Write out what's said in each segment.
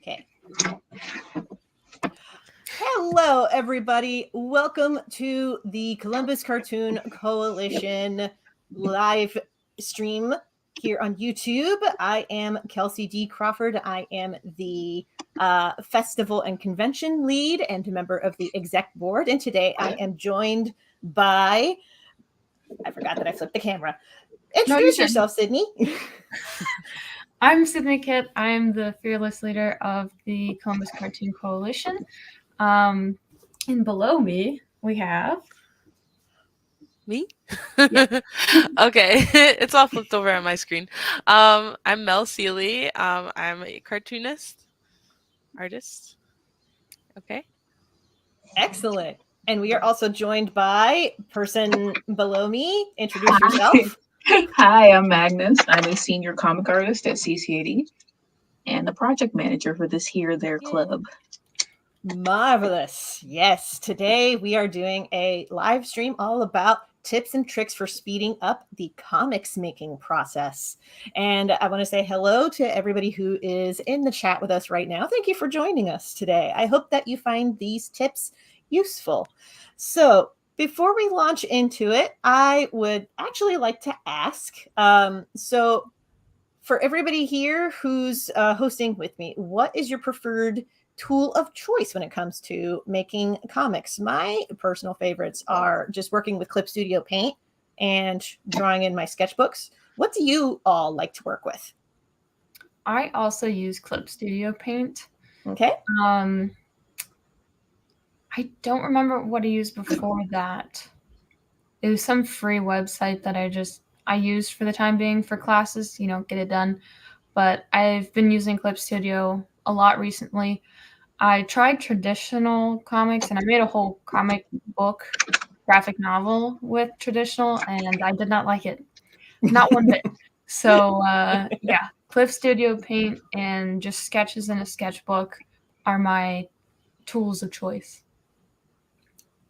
Okay. Hello, everybody. Welcome to the Columbus Cartoon Coalition live stream here on YouTube. I am Kelsey D. Crawford. I am the festival and convention lead and member of the exec board. And today I am joined by, I forgot that I flipped the camera. Introduce yourself, Sydney. I'm Sydney Kitt. I'm the fearless leader of the Columbus Cartoon Coalition. And below me, we have... Me? Yeah. Okay, it's all flipped over on my screen. I'm Mel Seeley. I'm a cartoonist, artist. Okay. Excellent. And we are also joined by person below me. Introduce yourself. Hi, I'm Magnus. I'm a senior comic artist at C3's and the project manager for this Here There club. Marvelous. Yes, today we are doing a live stream all about tips and tricks for speeding up the comics making process. And I want to say hello to everybody who is in the chat with us right now. Thank you for joining us today. I hope that you find these tips useful. So before we launch into it, I would actually like to ask, so for everybody here who's hosting with me, what is your preferred tool of choice when it comes to making comics? My personal favorites are just working with Clip Studio Paint and drawing in my sketchbooks. What do you all like to work with? I also use Clip Studio Paint. Okay. I don't remember what I used before that. It was some free website that I used for the time being for classes, get it done. But I've been using Clip Studio a lot recently. I tried traditional comics, and I made a whole comic book graphic novel with traditional, and I did not like it. Not one bit. So, yeah, Clip Studio Paint and just sketches in a sketchbook are my tools of choice.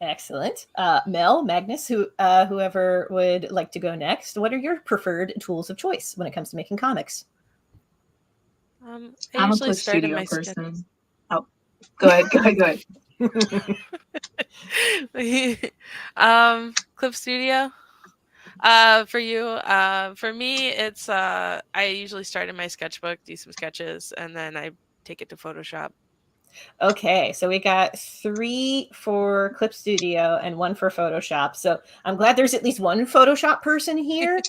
Excellent. Mel, Magnus, whoever would like to go next, what are your preferred tools of choice when it comes to making comics? I'm a Clip Studio person. Oh, go ahead. Clip Studio. For you, for me, it's I usually start in my sketchbook, do some sketches, and then I take it to Photoshop. Okay, so we got 3 for Clip Studio and 1 for Photoshop. So I'm glad there's at least one Photoshop person here.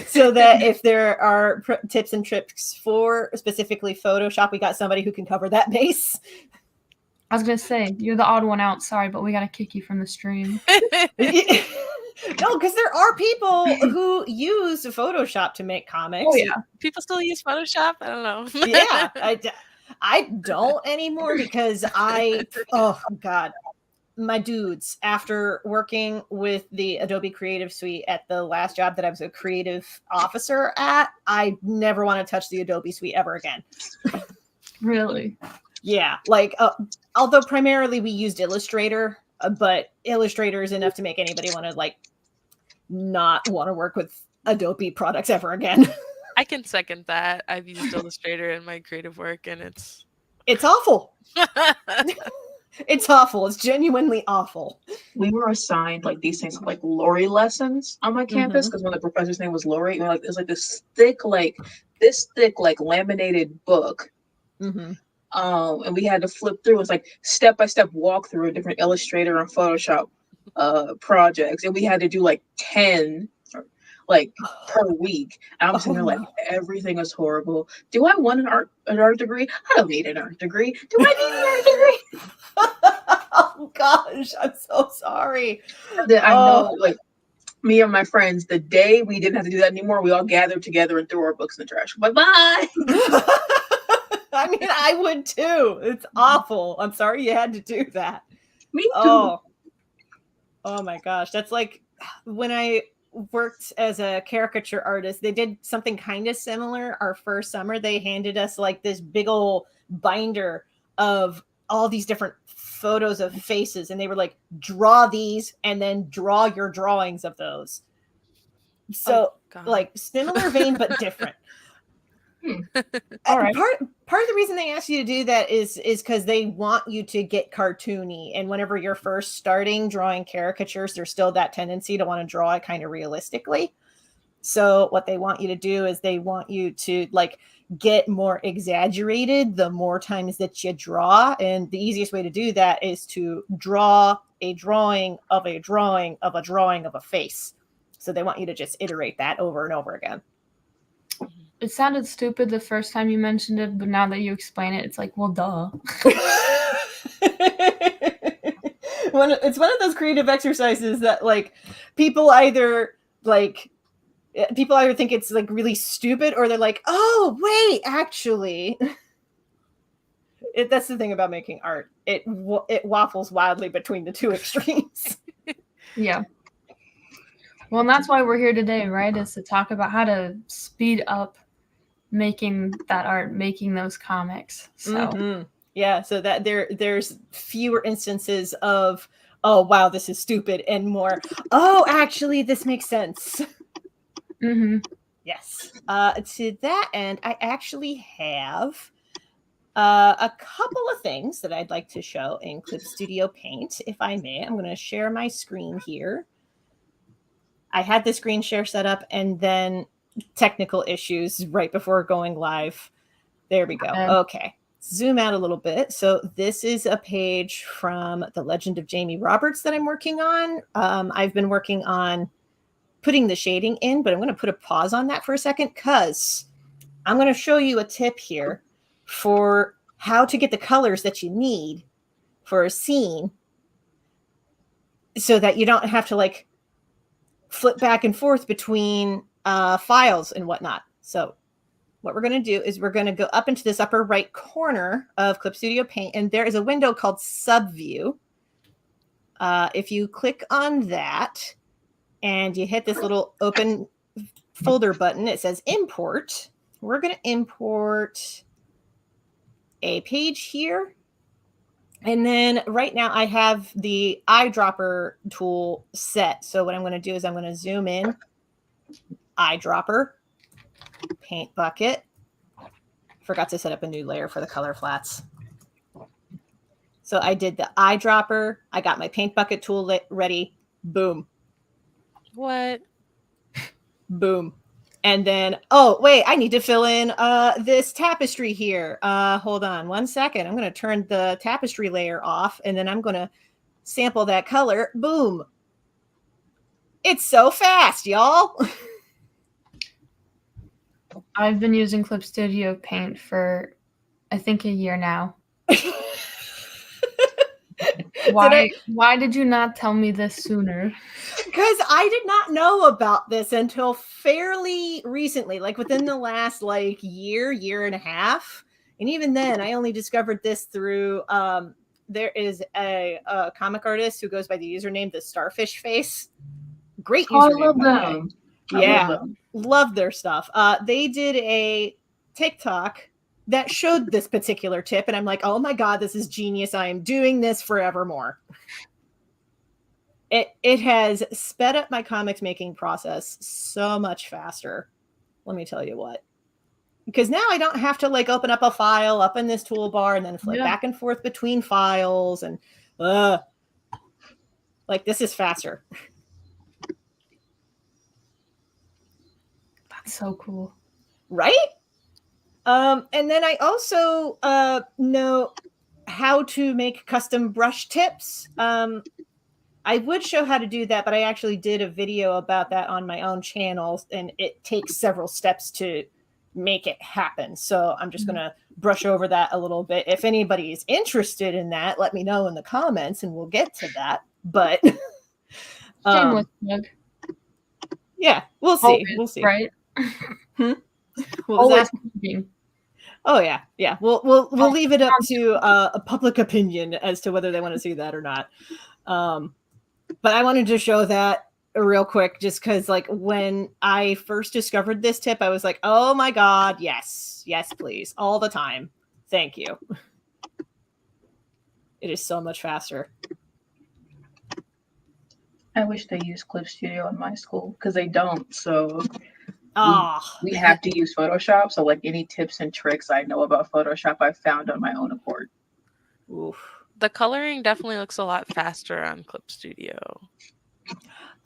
So that if there are tips and tricks for specifically Photoshop, we got somebody who can cover that base. I was going to say, you're the odd one out. Sorry, but we got to kick you from the stream. No, because there are people who use Photoshop to make comics. Oh, yeah. People still use Photoshop? I don't know. Yeah, I don't anymore because oh God, my dudes, after working with the Adobe Creative Suite at the last job that I was a creative officer at, I never want to touch the Adobe Suite ever again. Really? Yeah, like, although primarily we used Illustrator, but Illustrator is enough to make anybody want to not want to work with Adobe products ever again. I can second that. I've used Illustrator in my creative work, and it's awful. It's awful. It's genuinely awful. We were assigned these things Lori lessons on my campus because one of the professor's name was Lori. And it was this thick laminated book. Mm-hmm. And we had to flip through. It's step-by-step walkthrough of different Illustrator and Photoshop projects, and we had to do 10 per week. And I'm sitting there everything is horrible. Do I want an art degree? I don't need an art degree. Do I need an art degree? Oh gosh, I'm so sorry. I know, me and my friends, the day we didn't have to do that anymore, we all gathered together and threw our books in the trash. Bye-bye. I mean, I would too. It's awful. I'm sorry you had to do that. Me too. Oh my gosh. That's like when I worked as a caricature artist, they did something kind of similar. Our first summer, they handed us this big old binder of all these different photos of faces. And they were like, draw these and then draw your drawings of those. So similar vein, but different. All right. Part part of the reason they ask you to do that is because they want you to get cartoony. And whenever you're first starting drawing caricatures, there's still that tendency to want to draw it kind of realistically. So what they want you to do is they want you to like get more exaggerated the more times that you draw. And the easiest way to do that is to draw a drawing of a drawing of a drawing of a face. So they want you to just iterate that over and over again. It sounded stupid the first time you mentioned it, but now that you explain it, it's like, well, duh. It's one of those creative exercises that like people either think it's like really stupid, or they're like, oh wait, actually. That's the thing about making art. It waffles wildly between the two extremes. Yeah. Well, and that's why we're here today, right? Is to talk about how to speed up making that art, making those comics. So yeah, so that there's fewer instances of, oh wow, this is stupid, and more, oh actually this makes sense. Yes. To that end, I actually have a couple of things that I'd like to show in Clip Studio Paint, if I may. I'm going to share my screen here. I had the screen share set up, and then technical issues right before going live. There we go. Okay. Zoom out a little bit. So this is a page from The Legend of Jamie Roberts that I'm working on. I've been working on putting the shading in, but I'm going to put a pause on that for a second because I'm going to show you a tip here for how to get the colors that you need for a scene so that you don't have to like flip back and forth between files and whatnot. So what we're going to do is we're going to go up into this upper right corner of Clip Studio Paint, and there is a window called Subview. If you click on that and you hit this little open folder button, it says import. We're going to import a page here. And then right now I have the eyedropper tool set. So what I'm going to do is I'm going to zoom in, eyedropper, paint bucket. Forgot to set up a new layer for the color flats. So I did the eyedropper. I got my paint bucket tool ready. Boom. What? Boom. And then, oh, wait, I need to fill in this tapestry here. Hold on 1 second. I'm going to turn the tapestry layer off, and then I'm going to sample that color. Boom. It's so fast, y'all. I've been using Clip Studio Paint for, I think, a year now. Why did you not tell me this sooner? Because I did not know about this until fairly recently, like within the last like year and a half. And even then, I only discovered this through there is a comic artist who goes by the username The Starfish Face. Great username. I love them. Yeah, love their stuff. They did a TikTok that showed this particular tip, and I'm like, oh my god, this is genius. I am doing this forevermore. It has sped up my comics making process so much faster. Let me tell you what. Because now I don't have to like open up a file up in this toolbar and then flip back and forth between files, and like this is faster. That's so cool. Right? And then I also know how to make custom brush tips. I would show how to do that, but I actually did a video about that on my own channel, and it takes several steps to make it happen. So I'm just going to brush over that a little bit. If anybody is interested in that, let me know in the comments and we'll get to that. But shameless plug. Yeah, we'll see. Always, we'll see. Right? Always. Oh yeah. We'll leave it up to a public opinion as to whether they want to see that or not. But I wanted to show that real quick, just because like when I first discovered this tip, I was like, oh my god, yes, please, all the time. Thank you. It is so much faster. I wish they used Clip Studio in my school because they don't. So we have to use Photoshop. So like any tips and tricks I know about Photoshop, I found on my own accord. Oof. The coloring definitely looks a lot faster on Clip Studio.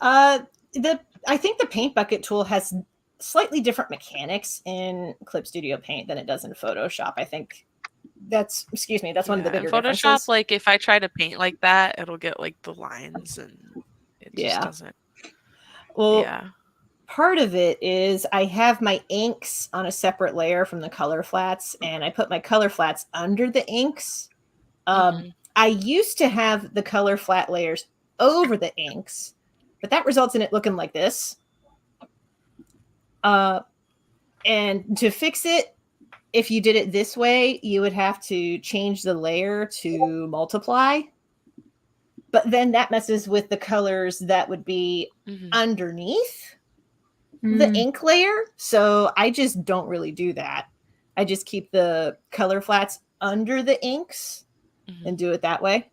I think the paint bucket tool has slightly different mechanics in Clip Studio Paint than it does in Photoshop. I think that's one of the bigger in Photoshop, differences. like if I try to paint like that, it'll get like the lines and it just doesn't. Well, yeah. Part of it is I have my inks on a separate layer from the color flats, and I put my color flats under the inks. I used to have the color flat layers over the inks, but that results in it looking like this. And to fix it, if you did it this way, you would have to change the layer to multiply. But then that messes with the colors that would be underneath the ink layer. So I just don't really do that. I just keep the color flats under the inks and do it that way.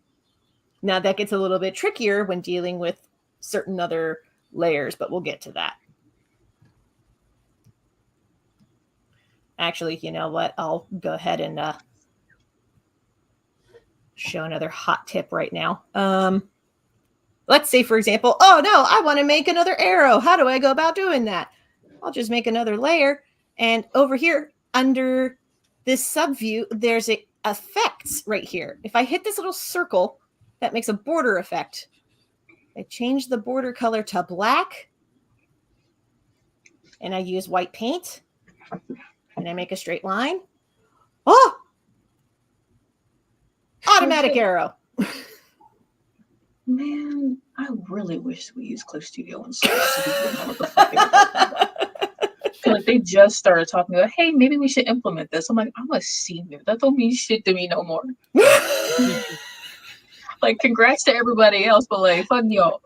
Now that gets a little bit trickier when dealing with certain other layers, but we'll get to that. Actually, you know what? I'll go ahead and show another hot tip right now. Let's say, for example, oh no, I want to make another arrow. How do I go about doing that? I'll just make another layer. And over here, under this subview, there's effects right here. If I hit this little circle, that makes a border effect. I change the border color to black. And I use white paint. And I make a straight line. Oh! Automatic arrow. Man, I really wish we used Clip Studio and Source so people know what the fuck they were talking about. I feel like they just started talking about, hey, maybe we should implement this. I'm like, I'm a senior. That don't mean shit to me no more. Like, congrats to everybody else, but like, fuck y'all.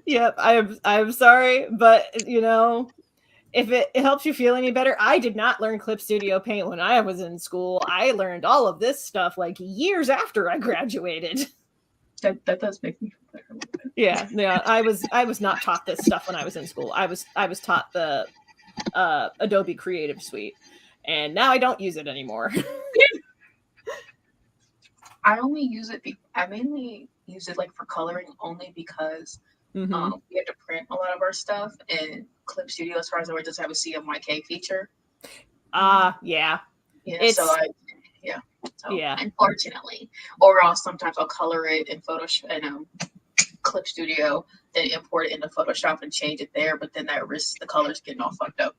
Yep, I'm sorry, but you know, if it helps you feel any better, I did not learn Clip Studio Paint when I was in school. I learned all of this stuff like years after I graduated. That does make me feel better. Yeah, I was not taught this stuff when I was in school. I was taught the Adobe Creative Suite, and now I don't use it anymore. I mainly use it like for coloring only because we have to print a lot of our stuff, and Clip Studio, as far as I know, does have a CMYK feature. Yeah. So unfortunately, or else sometimes I'll color it in Photoshop and Clip Studio, then import it into Photoshop and change it there. But then that risks the colors getting all fucked up.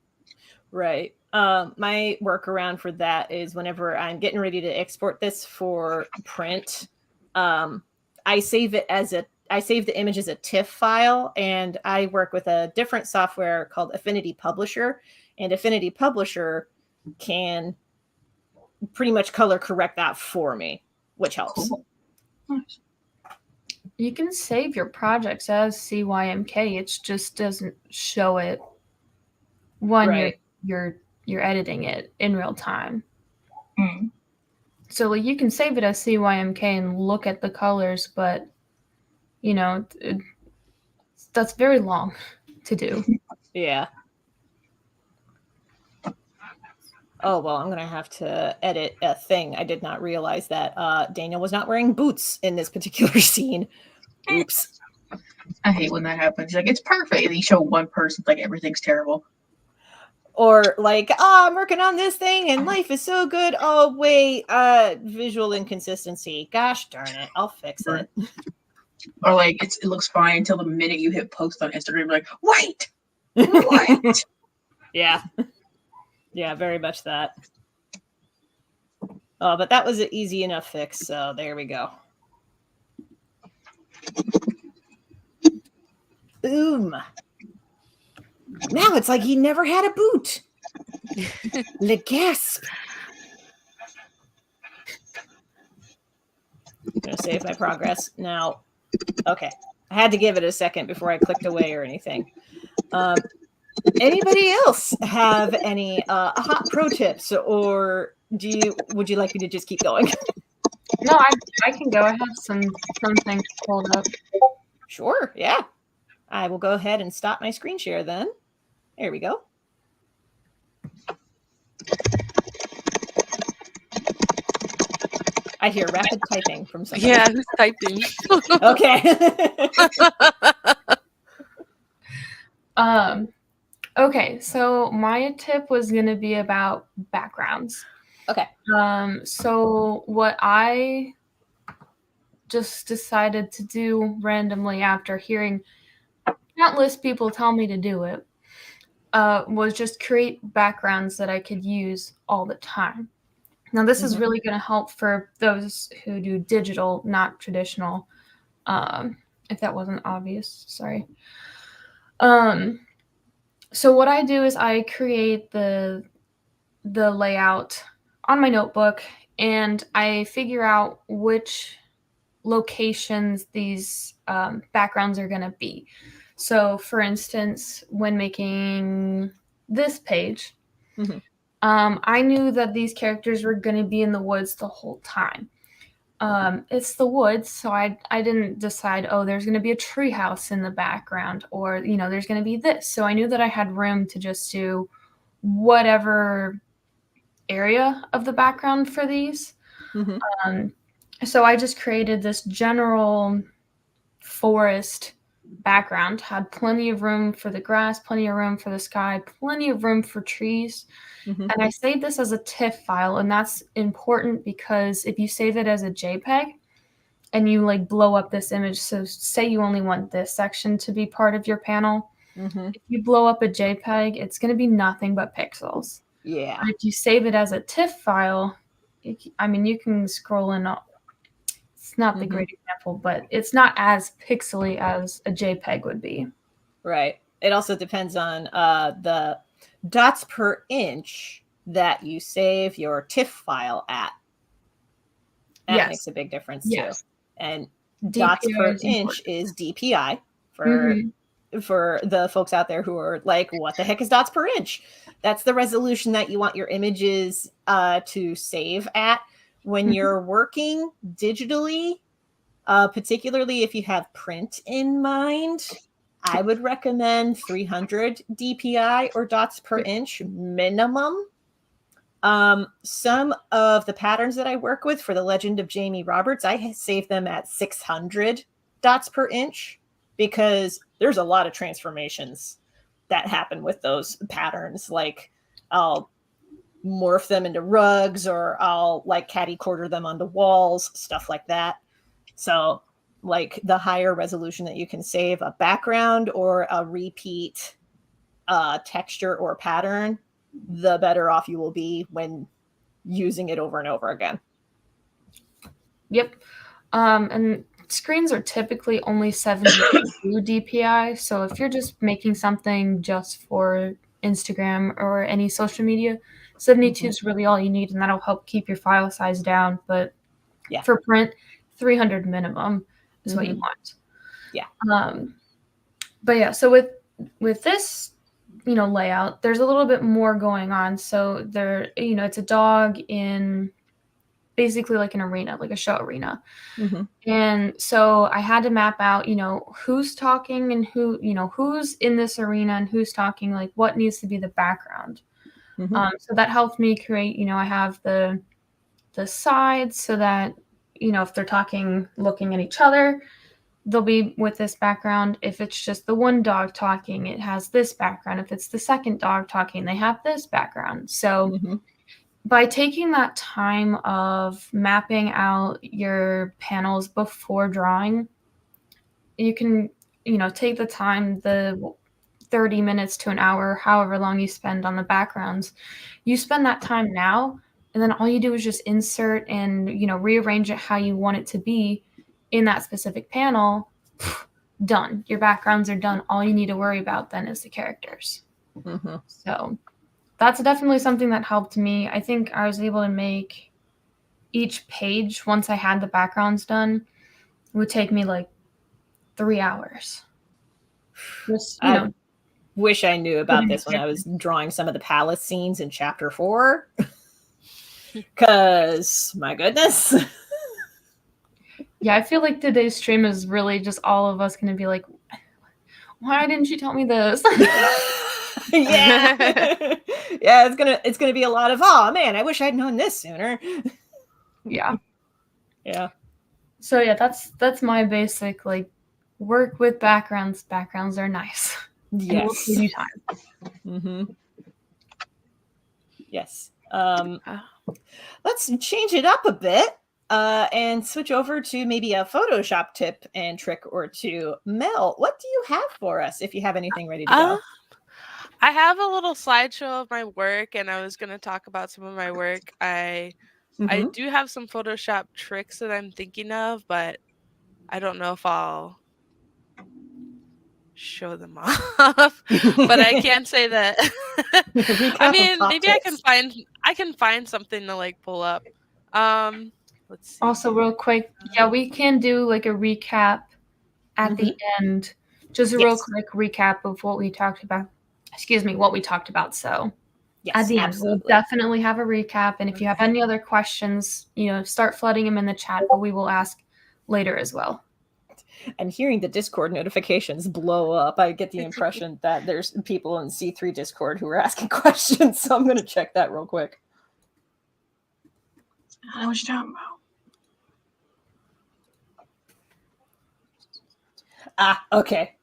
Right. My workaround for that is whenever I'm getting ready to export this for print, I save the image as a TIFF file, and I work with a different software called Affinity Publisher, and Affinity Publisher can pretty much color correct that for me, which helps. Cool. Nice. You can save your projects as CYMK. It just doesn't show it when you're editing it in real time. So like, you can save it as CYMK and look at the colors, but you know, that's very long to do. Yeah. Oh, well, I'm going to have to edit a thing. I did not realize that Daniel was not wearing boots in this particular scene. Oops. I hate when that happens. Like, it's perfect. And you show one person, like, everything's terrible. Or like, I'm working on this thing and life is so good. Oh, wait, visual inconsistency. Gosh darn it. I'll fix it. Or like, it looks fine until the minute you hit post on Instagram, you're like, wait, what? Yeah. Yeah, very much that. Oh, but that was an easy enough fix, so there we go. Boom. Now it's like he never had a boot. Le gasp. I'm going to save my progress. Now, okay. I had to give it a second before I clicked away or anything. Anybody else have any hot pro tips, or would you like me to just keep going? No, I can go. I have some things pulled up. Sure, yeah. I will go ahead and stop my screen share then. There we go. I hear rapid typing from somebody. Yeah, who's typing? Okay. Okay, so my tip was going to be about backgrounds. Okay. So what I just decided to do randomly after hearing countless people tell me to do it was just create backgrounds that I could use all the time. Now, this is really going to help for those who do digital, not traditional. If that wasn't obvious, sorry. So what I do is I create the layout on my notebook, and I figure out which locations these backgrounds are going to be. So, for instance, when making this page, I knew that these characters were going to be in the woods the whole time. It's the woods, so I didn't decide, oh, there's going to be a treehouse in the background, or, there's going to be this. So I knew that I had room to just do whatever area of the background for these. So I just created this general forest background, had plenty of room for the grass, plenty of room for the sky, plenty of room for trees. And I saved this as a TIFF file, and that's important because if you save it as a JPEG and you like blow up this image, so say you only want this section to be part of your panel, if you blow up a JPEG, it's going to be nothing but pixels. Yeah. But if you save it as a TIFF file, you can scroll in. It's not the great example, but it's not as pixely as a JPEG would be. Right. It also depends on the dots per inch that you save your TIFF file at. That makes a big difference too. And dots per inch is DPI for the folks out there who are like, what the heck is dots per inch? That's the resolution that you want your images to save at. When you're working digitally, particularly if you have print in mind, I would recommend 300 DPI or dots per inch minimum. Some of the patterns that I work with for the Legend of Jamie Roberts, I save them at 600 dots per inch because there's a lot of transformations that happen with those patterns. Like I'll morph them into rugs, or I'll like catty quarter them onto walls, stuff like that. So like the higher resolution that you can save a background or a repeat texture or pattern, the better off you will be when using it over and over again. Yep. And screens are typically only 72 DPI. So if you're just making something just for Instagram or any social media, 72 is really all you need, and that'll help keep your file size down. But for print, 300 minimum is what you want. Yeah. But yeah, so with this, layout, there's a little bit more going on. So there, it's a dog in basically like an arena, like a show arena. And so I had to map out, who's talking and who's in this arena and who's talking, like what needs to be the background. So that helped me create, I have the sides so that, if they're talking, looking at each other, they'll be with this background. If it's just the one dog talking, it has this background. If it's the second dog talking, they have this background. So by taking that time of mapping out your panels before drawing, you can, take the time, the 30 minutes to an hour, however long you spend on the backgrounds. You spend that time now, and then all you do is just insert and, rearrange it how you want it to be in that specific panel. Done. Your backgrounds are done. All you need to worry about then is the characters. So that's definitely something that helped me. I think I was able to make each page, once I had the backgrounds done, it would take me like 3 hours. Just, I wish I knew about this when I was drawing some of the palace scenes in chapter 4. Because, my goodness. Yeah, I feel like today's stream is really just all of us going to be like, Why didn't you tell me this? Yeah. Yeah, it's gonna be a lot of, oh man, I wish I'd known this sooner. Yeah. Yeah. So yeah, that's my basic, like, work with backgrounds. Backgrounds are nice. And it will Yes. save you time. Mm-hmm. Yes. Uh, Let's change it up a bit and switch over to maybe a Photoshop tip and trick or two. Mel, what do you have for us if you have anything ready to go? I have a little slideshow of my work, and I was going to talk about some of my work. I Mm-hmm. do have some Photoshop tricks that I'm thinking of, but I don't know if I'll show them off. But I can say that I Recap of mean, top maybe tips. I can find something to like pull up. Um let's see Also, here. real quick, yeah, we can do like a recap at the end. Just a real Yes. quick recap of what we talked about. Excuse me, what we talked about. So Yes, at the end, absolutely. we'll definitely have a recap. And if you have any other questions, start flooding them in the chat, but we will ask later as well. And hearing the Discord notifications blow up, I get the impression that there's people in C3 Discord who are asking questions. So I'm going to check that real quick. I know what you're talking about. Okay.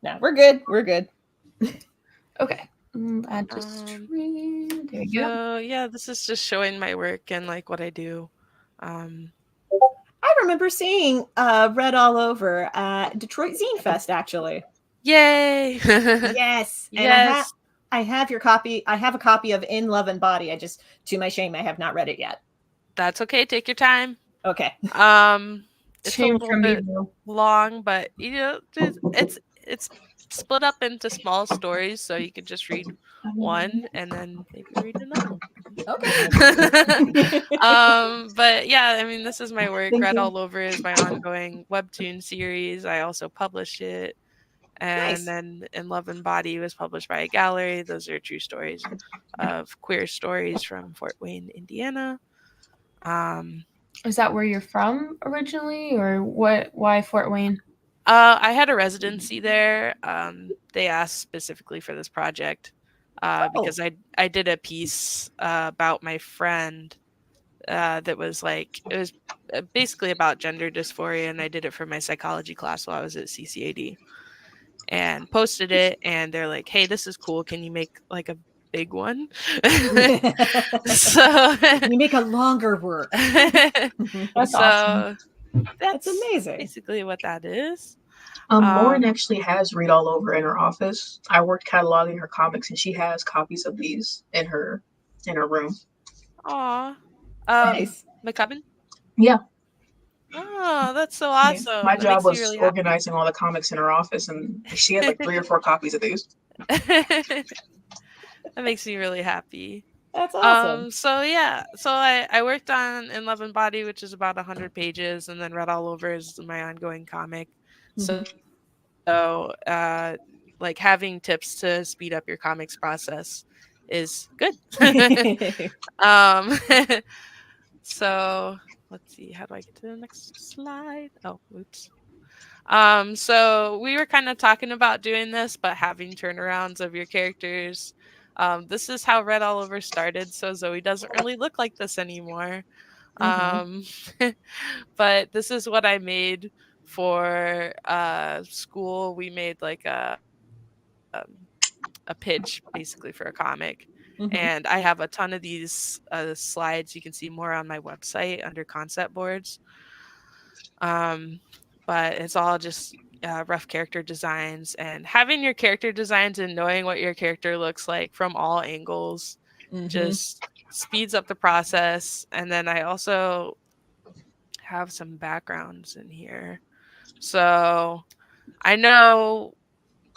Now we're good. We're good. Okay. Add to screen. There you go. So yeah, this is just showing my work and like what I do. I remember seeing Red All Over at Detroit Zine Fest, actually. Yay! Yes. And Yes. I have your copy. I have a copy of In Love and Body. I just, to my shame, I have not read it yet. That's okay. Take your time. Okay. It's a Shame little from me, bit though. long, but it's split up into small stories, so you could just read one and then maybe read another one. Okay. But yeah, I mean, this is my work. Thank Red you. All Over is my ongoing webtoon series. I also publish it. And Nice. then In Love and Body was published by a gallery. Those are true stories of queer stories from Fort Wayne, Indiana. Is that where you're from originally, or what? Why Fort Wayne? I had a residency there. They asked specifically for this project because I did a piece about my friend that was like, it was basically about gender dysphoria, and I did it for my psychology class while I was at CCAD, and posted it, and they're like, hey, this is cool, can you make like a big one? So You make a longer work. That's awesome. That's amazing. Basically what that is. Lauren actually has Read All Over in her office. I worked cataloging her comics, and she has copies of these in her room. Aw. Nice. McCubbin? Yeah. Oh, that's so awesome. My That job makes me was really happy. organizing all the comics in her office, and she had like 3 or 4 copies of these. That makes me really happy. That's awesome. So yeah, so I worked on In Love and Body, which is about 100 pages, and then Red All Over is my ongoing comic. So like having tips to speed up your comics process is good. So let's see, how do I get to the next slide? Oh, oops. So we were kind of talking about doing this, but having turnarounds of your characters. This is how Red All Over started, so Zoe doesn't really look like this anymore. But this is what I made for school. We made like a pitch basically for a comic. And I have a ton of these slides. You can see more on my website under concept boards. But it's all just rough character designs, and having your character designs and knowing what your character looks like from all angles just speeds up the process. And then I also have some backgrounds in here. So I know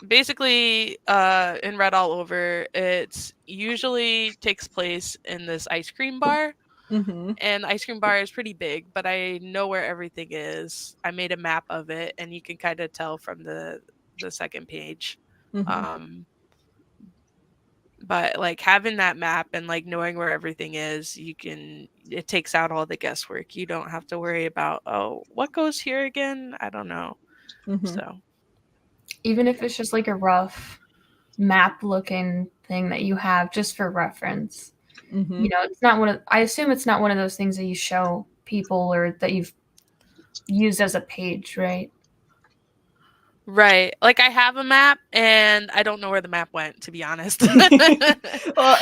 basically in Red All Over, it usually takes place in this ice cream bar. And the ice cream bar is pretty big, but I know where everything is. I made a map of it, and you can kind of tell from the second page. But like having that map and like knowing where everything is, it takes out all the guesswork. You don't have to worry about, oh, what goes here again? I don't know. So even if it's just like a rough map looking thing that you have just for reference. Mm-hmm. You know, it's not I assume it's not one of those things that you show people or that you've used as a page, right? Right. Like I have a map and I don't know where the map went, to be honest. Well,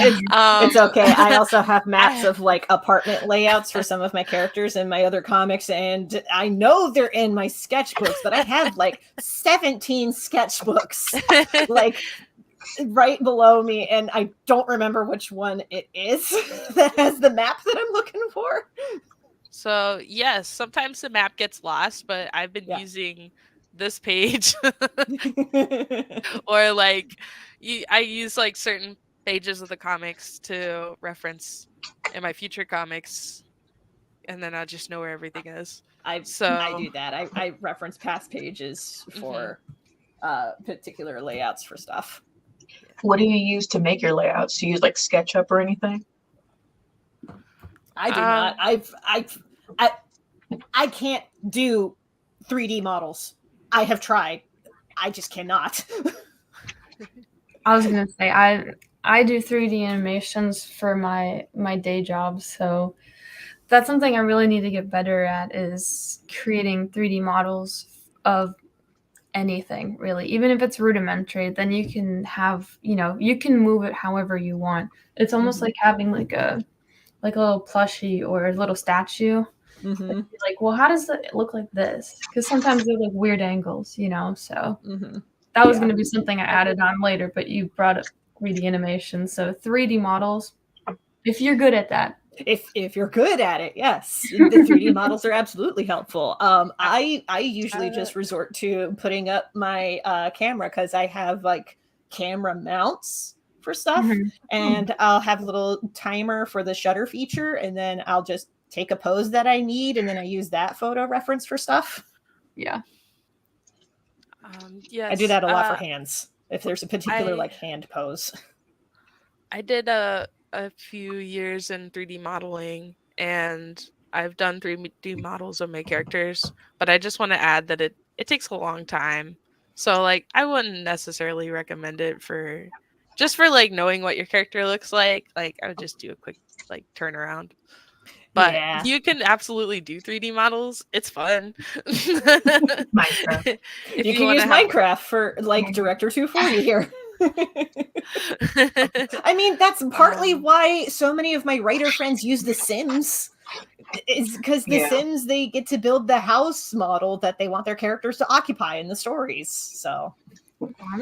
it's okay. I also have maps I of like apartment layouts for some of my characters in my other comics, and I know they're in my sketchbooks, but I have like 17 sketchbooks like right below me, and I don't remember which one it is that has the map that I'm looking for. So, yes, sometimes the map gets lost, but I've been Yeah. using this page or like I use like certain pages of the comics to reference in my future comics, and then I just know where everything is. I So, do that. I reference past pages mhm, for particular layouts for stuff. What do you use to make your layouts? Do you use like SketchUp or anything? I do not. um, I I can't do 3D models. I have tried. I just cannot. I was gonna say I do 3D animations for my day job, so that's something I really need to get better at is creating 3D models of anything really, even if it's rudimentary. Then you can have you can move it however you want. It's almost like having like a little plushie or a little statue. Mm-hmm. Like, well, how does it look like this? Because sometimes they're like weird angles, so Mm-hmm. that was Yeah. going to be something I added on later, but you brought up 3D animation. So 3D models, if you're good at that. If you're good at it, yes, the 3D models are absolutely helpful. I usually uh, just resort to putting up my camera because I have like camera mounts for stuff, Mhm. and I'll have a little timer for the shutter feature, and then I'll just take a pose that I need, and then I use that photo reference for stuff. Yeah. I do yes, that a lot for hands. If there's a particular I like hand pose. I did a few years in 3D modeling, and I've done 3D models of my characters, but I just want to add that it takes a long time. So like I wouldn't necessarily recommend it for just for like knowing what your character looks like. Like I would just do a quick like turnaround. But Yeah. you can absolutely do 3D models. It's fun. Minecraft. If You you can want use to have Minecraft for like Director 240 here. I mean, that's partly um why so many of my writer friends use The Sims. Is because The Yeah. Sims, they get to build the house model that they want their characters to occupy in the stories. So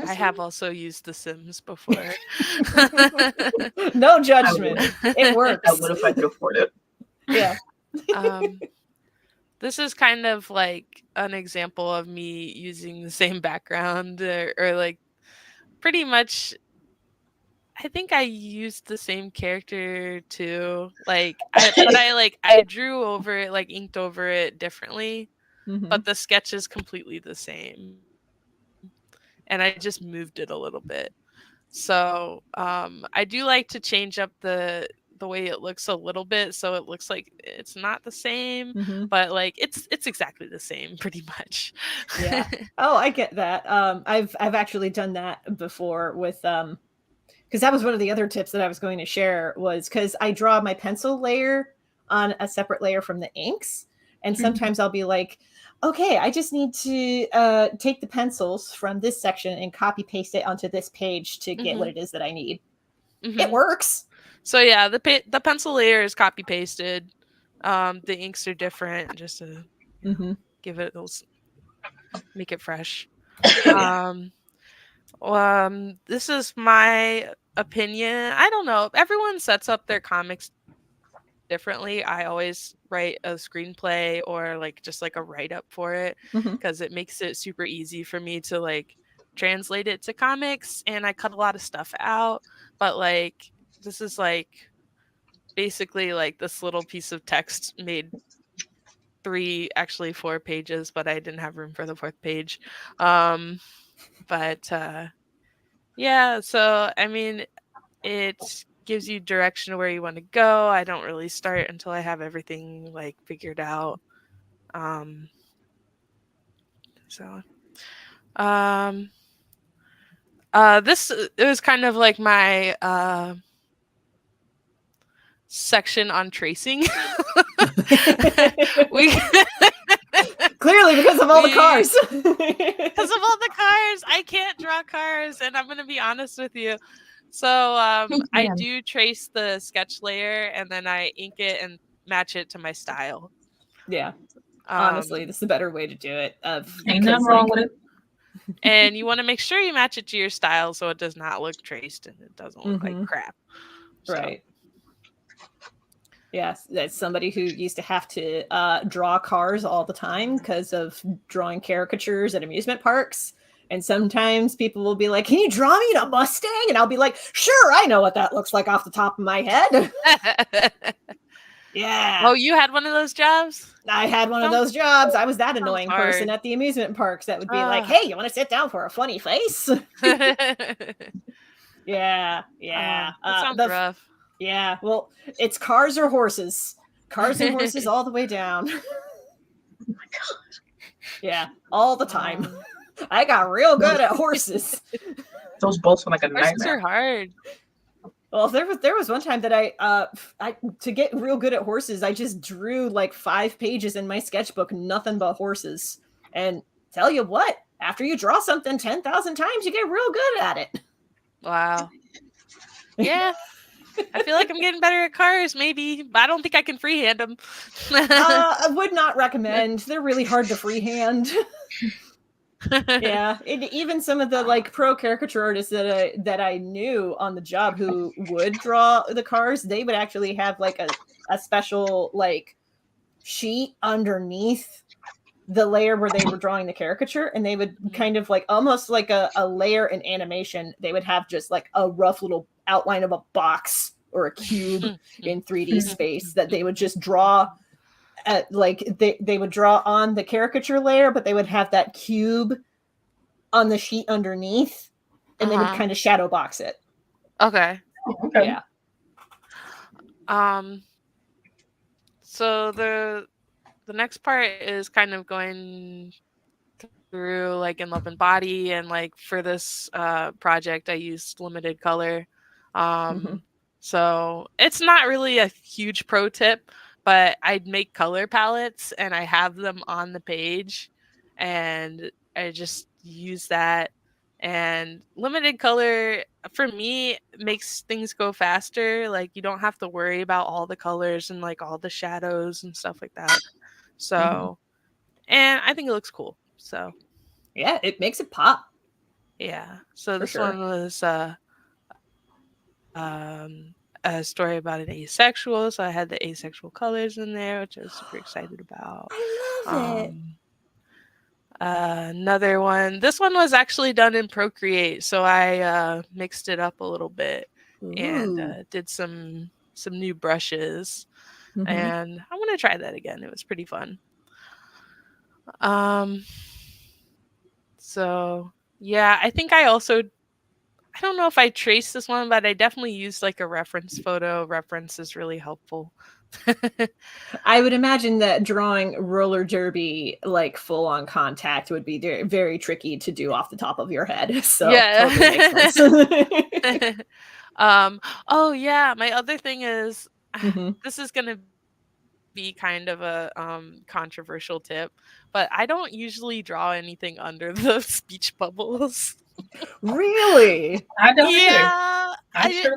I Honestly, have also used The Sims before. no I judgment. would. It I works. would if I could afford it. Yeah. um, this is kind of like an example of me using the same background or like pretty much. I think I used the same character too. I drew over it, like inked over it differently, Mm-hmm. but the sketch is completely the same. And I just moved it a little bit. So I do like to change up the way it looks a little bit so it looks like it's not the same, Mm-hmm. but like it's exactly the same pretty much. Yeah. Oh, I get that. I've actually done that before with because that was one of the other tips that I was going to share was because I draw my pencil layer on a separate layer from the inks. And Mhm. sometimes I'll be like, okay, I just need to take the pencils from this section and copy paste it onto this page to get what hmm it is that I need. It hmm works. So yeah, the pencil layer is copy pasted. The inks are different just to Mm-hmm. give it those make it fresh. Yeah. Um, this is my opinion. I don't know. Everyone sets up their comics differently. I always write a screenplay or like just like a write up for it Mm-hmm. because it makes it super easy for me to like translate it to comics, and I cut a lot of stuff out. But like this is like basically like this little piece of text made three, actually 4 pages, but I didn't have room for the fourth page. Um, but yeah, so I mean, it gives you direction where you want to go. I don't really start until I have everything like figured out. Um, so um It was kind of like my section on tracing. we Clearly, because of all the cars. Because of all the cars, I can't draw cars, and I'm gonna be honest with you. So I do trace the sketch layer, and then I ink it and match it to my style. Yeah. Honestly, this is a better way to do it. Ain't nothing wrong with it. And you want to make sure you match it to your style so it does not look traced and it doesn't look like crap. So. Right. Yes, that's somebody who used to have to draw cars all the time because of drawing caricatures at amusement parks. And sometimes people will be like, "Can you draw me a Mustang?" And I'll be like, "Sure, I know what that looks like off the top of my head." Yeah. Oh, you had one of those jobs? I had one of those jobs. I was that annoying person at the amusement parks that would be like, "Hey, you want to sit down for a funny face?" Yeah. That sounds rough. Yeah, well, it's cars or horses. Cars and horses all the way down. Oh my god. Yeah, all the time. I got real good at horses. Those bolts were like a nightmare. Horses are hard. Well, there was one time that I to get real good at horses, I just drew like 5 pages in my sketchbook, nothing but horses. And tell you what, after you draw something 10,000 times, you get real good at it. Wow. Yeah. I feel like I'm getting better at cars, maybe, but I don't think I can freehand them. I would not recommend. They're really hard to freehand. Yeah, even some of the like pro caricature artists that I knew on the job who would draw the cars, they would actually have like a special like sheet underneath the layer where they were drawing the caricature, and they would kind of like almost like a layer in animation. They would have just like a rough little outline of a box or a cube in 3D space that they would just draw at, like they would draw on the caricature layer, but they would have that cube on the sheet underneath, and they would kind of shadow box it. Okay. Yeah. So the next part is kind of going through like in Love and Body, and like for this project I used limited color. So it's not really a huge pro tip, but I'd make color palettes and I have them on the page and I just use that. And limited color for me makes things go faster. Like you don't have to worry about all the colors and like all the shadows and stuff like that. So, and I think it looks cool. So yeah, it makes it pop. Yeah. So this one was a story about an asexual. So I had the asexual colors in there, which I was super excited about. I love it. Another one. This one was actually done in Procreate, so I mixed it up a little bit and did some new brushes. And I want to try that again. It was pretty fun. So yeah, I think I don't know if I traced this one, but I definitely used like a reference photo. Reference is really helpful. I would imagine that drawing roller derby like full on contact would be very, very tricky to do off the top of your head. So yeah. totally makes sense. Oh yeah, my other thing is this is gonna be kind of a controversial tip, but I don't usually draw anything under the speech bubbles. Really? I don't Yeah, either.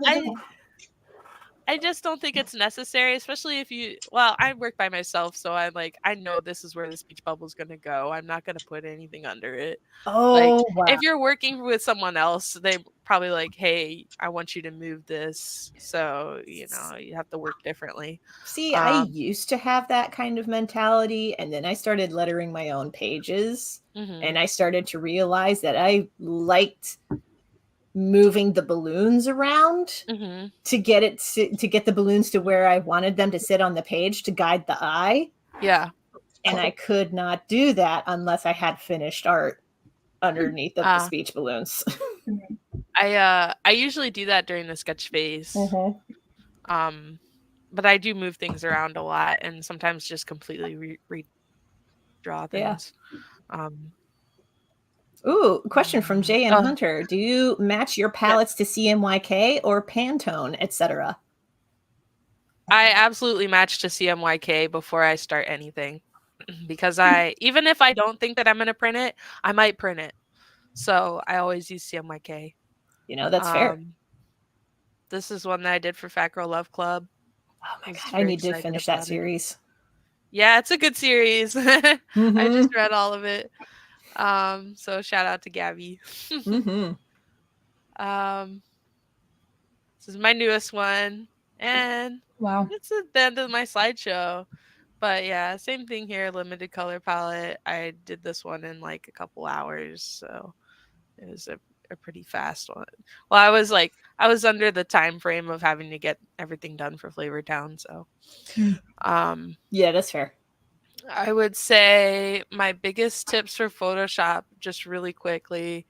I just don't think it's necessary, especially if I work by myself, so I know this is where the speech bubble is going to go. I'm not going to put anything under it. Oh, wow. If you're working with someone else, they probably like, hey, I want you to move this. So, you have to work differently. See, I used to have that kind of mentality, and then I started lettering my own pages, and I started to realize that I liked moving the balloons around to get the balloons to where I wanted them to sit on the page to guide the eye. Yeah. And I could not do that unless I had finished art underneath of the speech balloons. I usually do that during the sketch phase. But I do move things around a lot and sometimes just completely redraw things. Ooh, question from JM Oh. Hunter. Do you match your palettes to CMYK or Pantone, etc.? I absolutely match to CMYK before I start anything. Because even if I don't think that I'm gonna print it, I might print it. So I always use CMYK. That's fair. This is one that I did for Fat Girl Love Club. Oh my I was god, I very need to excited finish that about it. series. Yeah, it's a good series. I just read all of it. So shout out to Gabby. This is my newest one, and Wow. it's at the end of my slideshow. But yeah, same thing here, limited color palette. I did this one in like a couple hours, so it was a pretty fast one. Well, I was under the time frame of having to get everything done for Flavor Town, so Yeah, that's fair. I would say my biggest tips for Photoshop, just really quickly,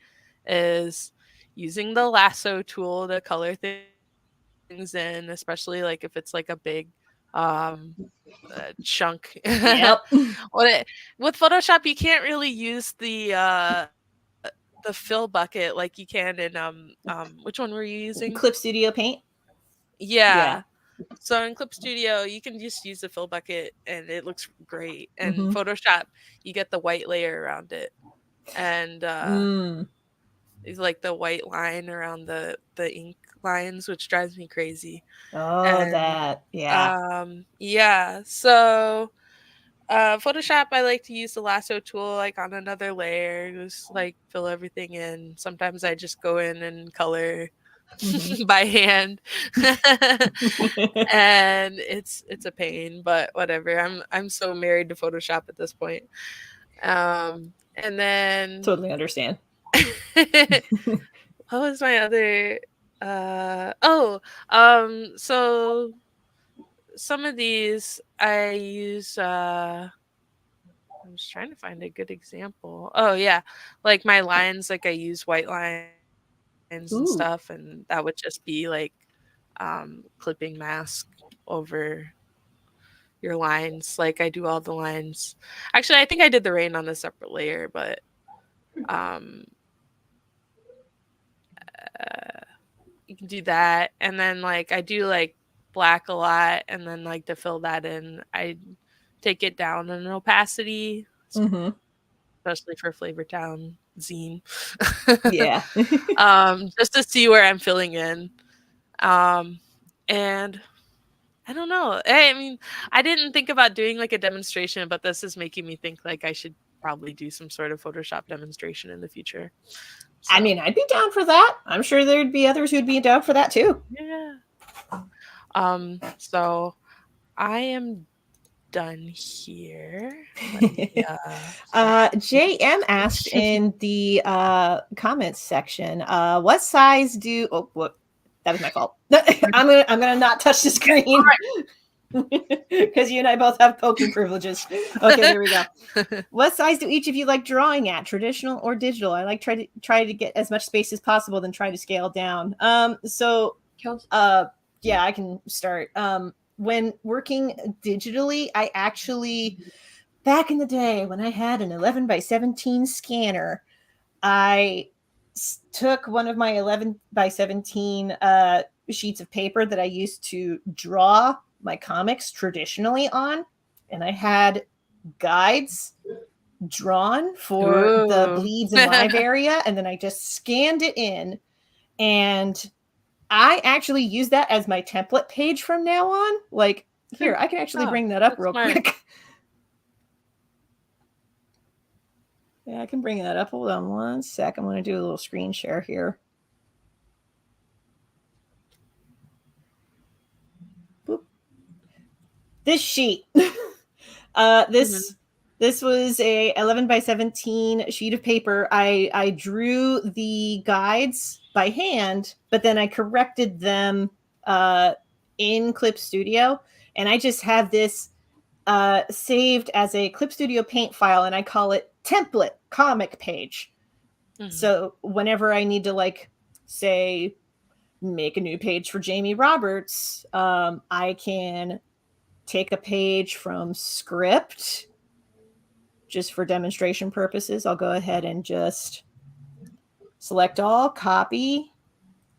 is using the lasso tool to color things in, especially like if it's like a big chunk. Yep. With Photoshop, you can't really use the fill bucket like you can in which one were you using? Clip Studio Paint. Yeah. So in Clip Studio, you can just use the fill bucket and it looks great. And Photoshop, you get the white layer around it. And it's like the white line around the ink lines, which drives me crazy. Oh, And that. Yeah. yeah. So Photoshop, I like to use the lasso tool like on another layer, just like fill everything in. Sometimes I just go in and color by hand. And it's a pain, but whatever. I'm so married to Photoshop at this point. And then Totally understand. what was my other so some of these I use I'm just trying to find a good example. Oh yeah, like my lines, like I use white lines and Ooh. stuff, and that would just be like clipping mask over your lines. Like I do all the lines. Actually, I think I did the rain on a separate layer, but um, you can do that. And then like I do like black a lot, and then like to fill that in, I take it down in opacity, especially for Flavortown zine. Yeah. Just to see where I'm filling in. And I don't know. I mean, I didn't think about doing like a demonstration, but this is making me think like I should probably do some sort of Photoshop demonstration in the future. So, I mean, I'd be down for that. I'm sure there'd be others who'd be down for that too. yeah. So I am done here. JM asked in the comments section, what size do what that was my fault. I'm gonna not touch the screen because you and I both have poking privileges. Okay, there we go. What size do each of you like drawing at, traditional or digital? I like try to get as much space as possible, then try to scale down. Yeah, I can start. When working digitally, I actually, back in the day when I had an 11 by 17 scanner, I took one of my 11 by 17 sheets of paper that I used to draw my comics traditionally on, and I had guides drawn for the bleeds and live area, and then I just scanned it in, and I actually use that as my template page from now on. Like, here, I can actually bring that up real quick. Yeah, I can bring that up. Hold on one sec. I'm going to do a little screen share here. Boop. This sheet. This was a 11 by 17 sheet of paper. I drew the guides by hand, but then I corrected them in Clip Studio, and I just have this saved as a Clip Studio Paint file, and I call it template comic page. So whenever I need to, like, say, make a new page for Jamie Roberts, I can take a page from script just for demonstration purposes. I'll go ahead and just select all, copy,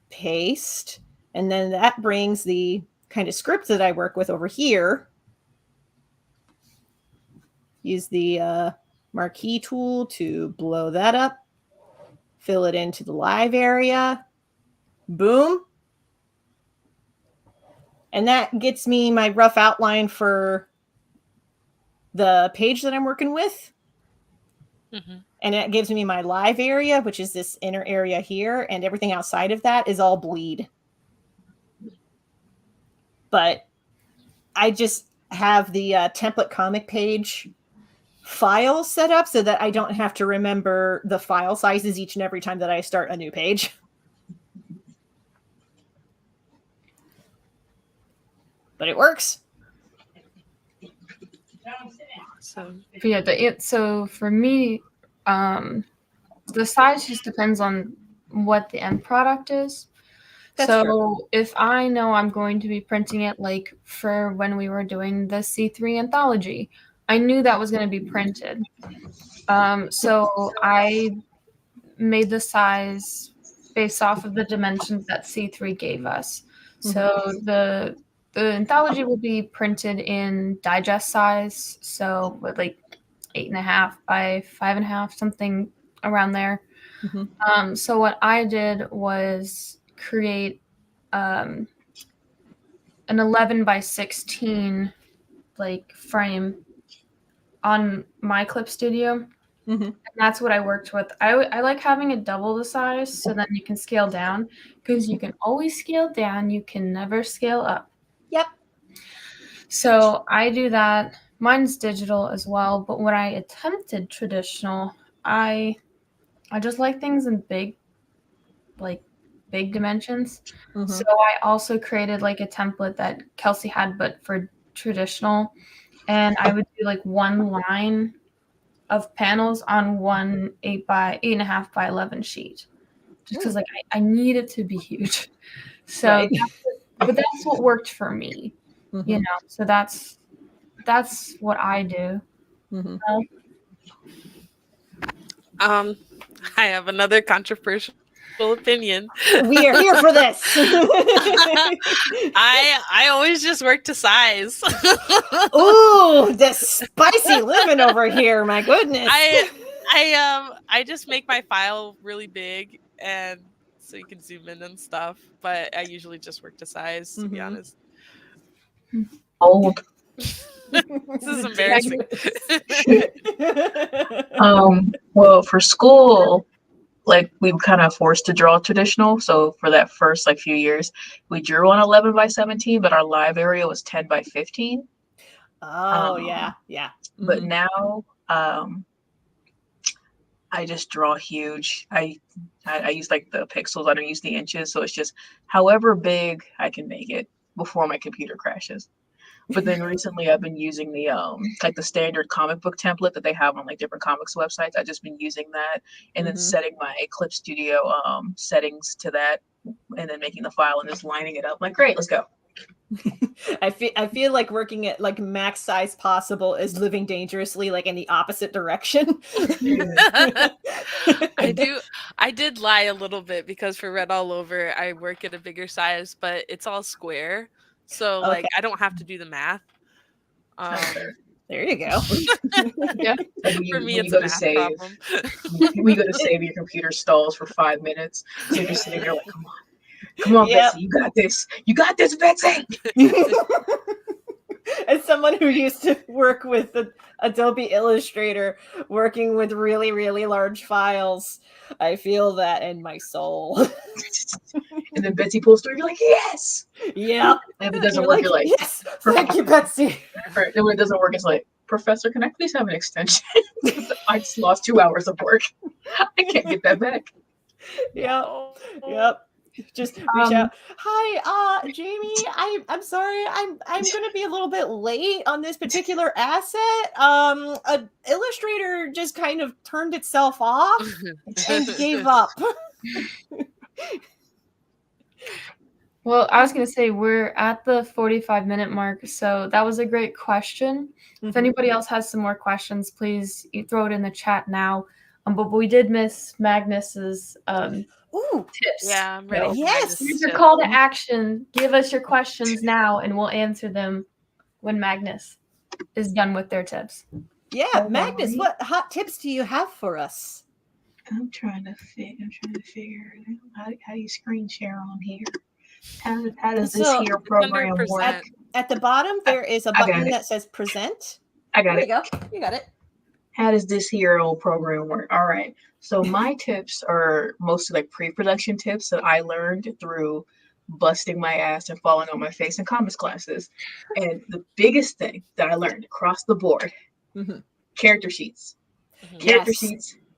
paste, and then that brings the kind of script that I work with over here. Use the marquee tool to blow that up, fill it into the live area, boom. And that gets me my rough outline for the page that I'm working with. Mm-hmm. And it gives me my live area, which is this inner area here, and everything outside of that is all bleed. But I just have the template comic page file set up so that I don't have to remember the file sizes each and every time that I start a new page. But it works. So But yeah, so for me, the size just depends on what the end product is. That's so true. If I know I'm going to be printing it, like for when we were doing the C3 Anthology, I knew that was going to be printed. So I made the size based off of the dimensions that C3 gave us. So the Anthology will be printed in digest size, so with like 8.5 by 5.5, something around there. So what I did was create an 11 by 16 like frame on my Clip Studio. And that's what I worked with. I like having it double the size so then you can scale down, because you can always scale down, you can never scale up. Yep. So I do that. Mine's digital as well, but when I attempted traditional, I just like things in big dimensions. So I also created like a template that Kelsey had, but for traditional. And I would do like one line of panels on one 8.5 by 11 sheet, just because like I need it to be huge. So, right. But that's what worked for me, you know. So that's what I do. I have another controversial opinion. We are here for this. I always just work to size. Ooh, the spicy living over here. My goodness. I just make my file really big, and so you can zoom in and stuff. But I usually just work to size, to be honest. Old. This is embarrassing. Well, for school, like we were kind of forced to draw traditional. So for that first like few years, we drew on 11 by 17, but our live area was 10 by 15. Oh yeah. But now, I just draw huge. I use like the pixels. I don't use the inches. So it's just however big I can make it before my computer crashes. But then recently I've been using the like the standard comic book template that they have on like different comics websites. I've just been using that and then setting my Clip Studio settings to that and then making the file and just lining it up. Like, great, let's go. I feel like working at like max size possible is living dangerously like in the opposite direction. I did lie a little bit, because for Red All Over I work at a bigger size, but it's all square. So like I don't have to do the math. There you go. Yeah. For me, it's a math problem. We go to save, your computer stalls for 5 minutes. So you're just sitting there like, come on, Betsy, you got this. You got this, Betsy. As someone who used to work with Adobe Illustrator, working with really, really large files, I feel that in my soul. And then Betsy pulls through, you're like, yes! Yeah. And if it doesn't work, you're like, yes, thank you, Betsy. And when it doesn't work, it's like, Professor, can I please have an extension? I just lost 2 hours of work. I can't get that back. Yep. Just reach out. Hi, Jamie. I'm sorry. I'm gonna be a little bit late on this particular asset. A Illustrator just kind of turned itself off and gave up. Well, I was going to say we're at the 45-minute mark, so that was a great question. If anybody else has some more questions, please throw it in the chat now. But we did miss Magnus's Ooh, tips. Yeah, I'm ready. So for yes. Magnus' here's your tip. call to action. Give us your questions now, and we'll answer them when Magnus is done with their tips. Yeah, Hold Magnus, on. what hot tips do you have for us? I'm trying to figure it out. How do you screen share on here? How does this So, here It's under program work? present. At the bottom, there is a I got button it. that says present. I got There it. you go. You got it. How does this here old program work? All right. So my tips are mostly like pre-production tips that I learned through busting my ass and falling on my face in comics classes. And the biggest thing that I learned across the board, Mhm. character sheets. Mhm.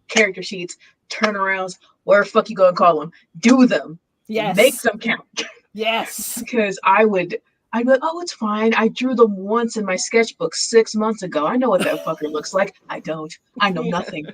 Character sheets, turnarounds, whatever the fuck you gonna call them. Do them. Yes. Make them count. Yes. Because I'd be like, oh, it's fine. I drew them once in my sketchbook 6 months ago. I know what that fucker looks like. I don't. I know nothing.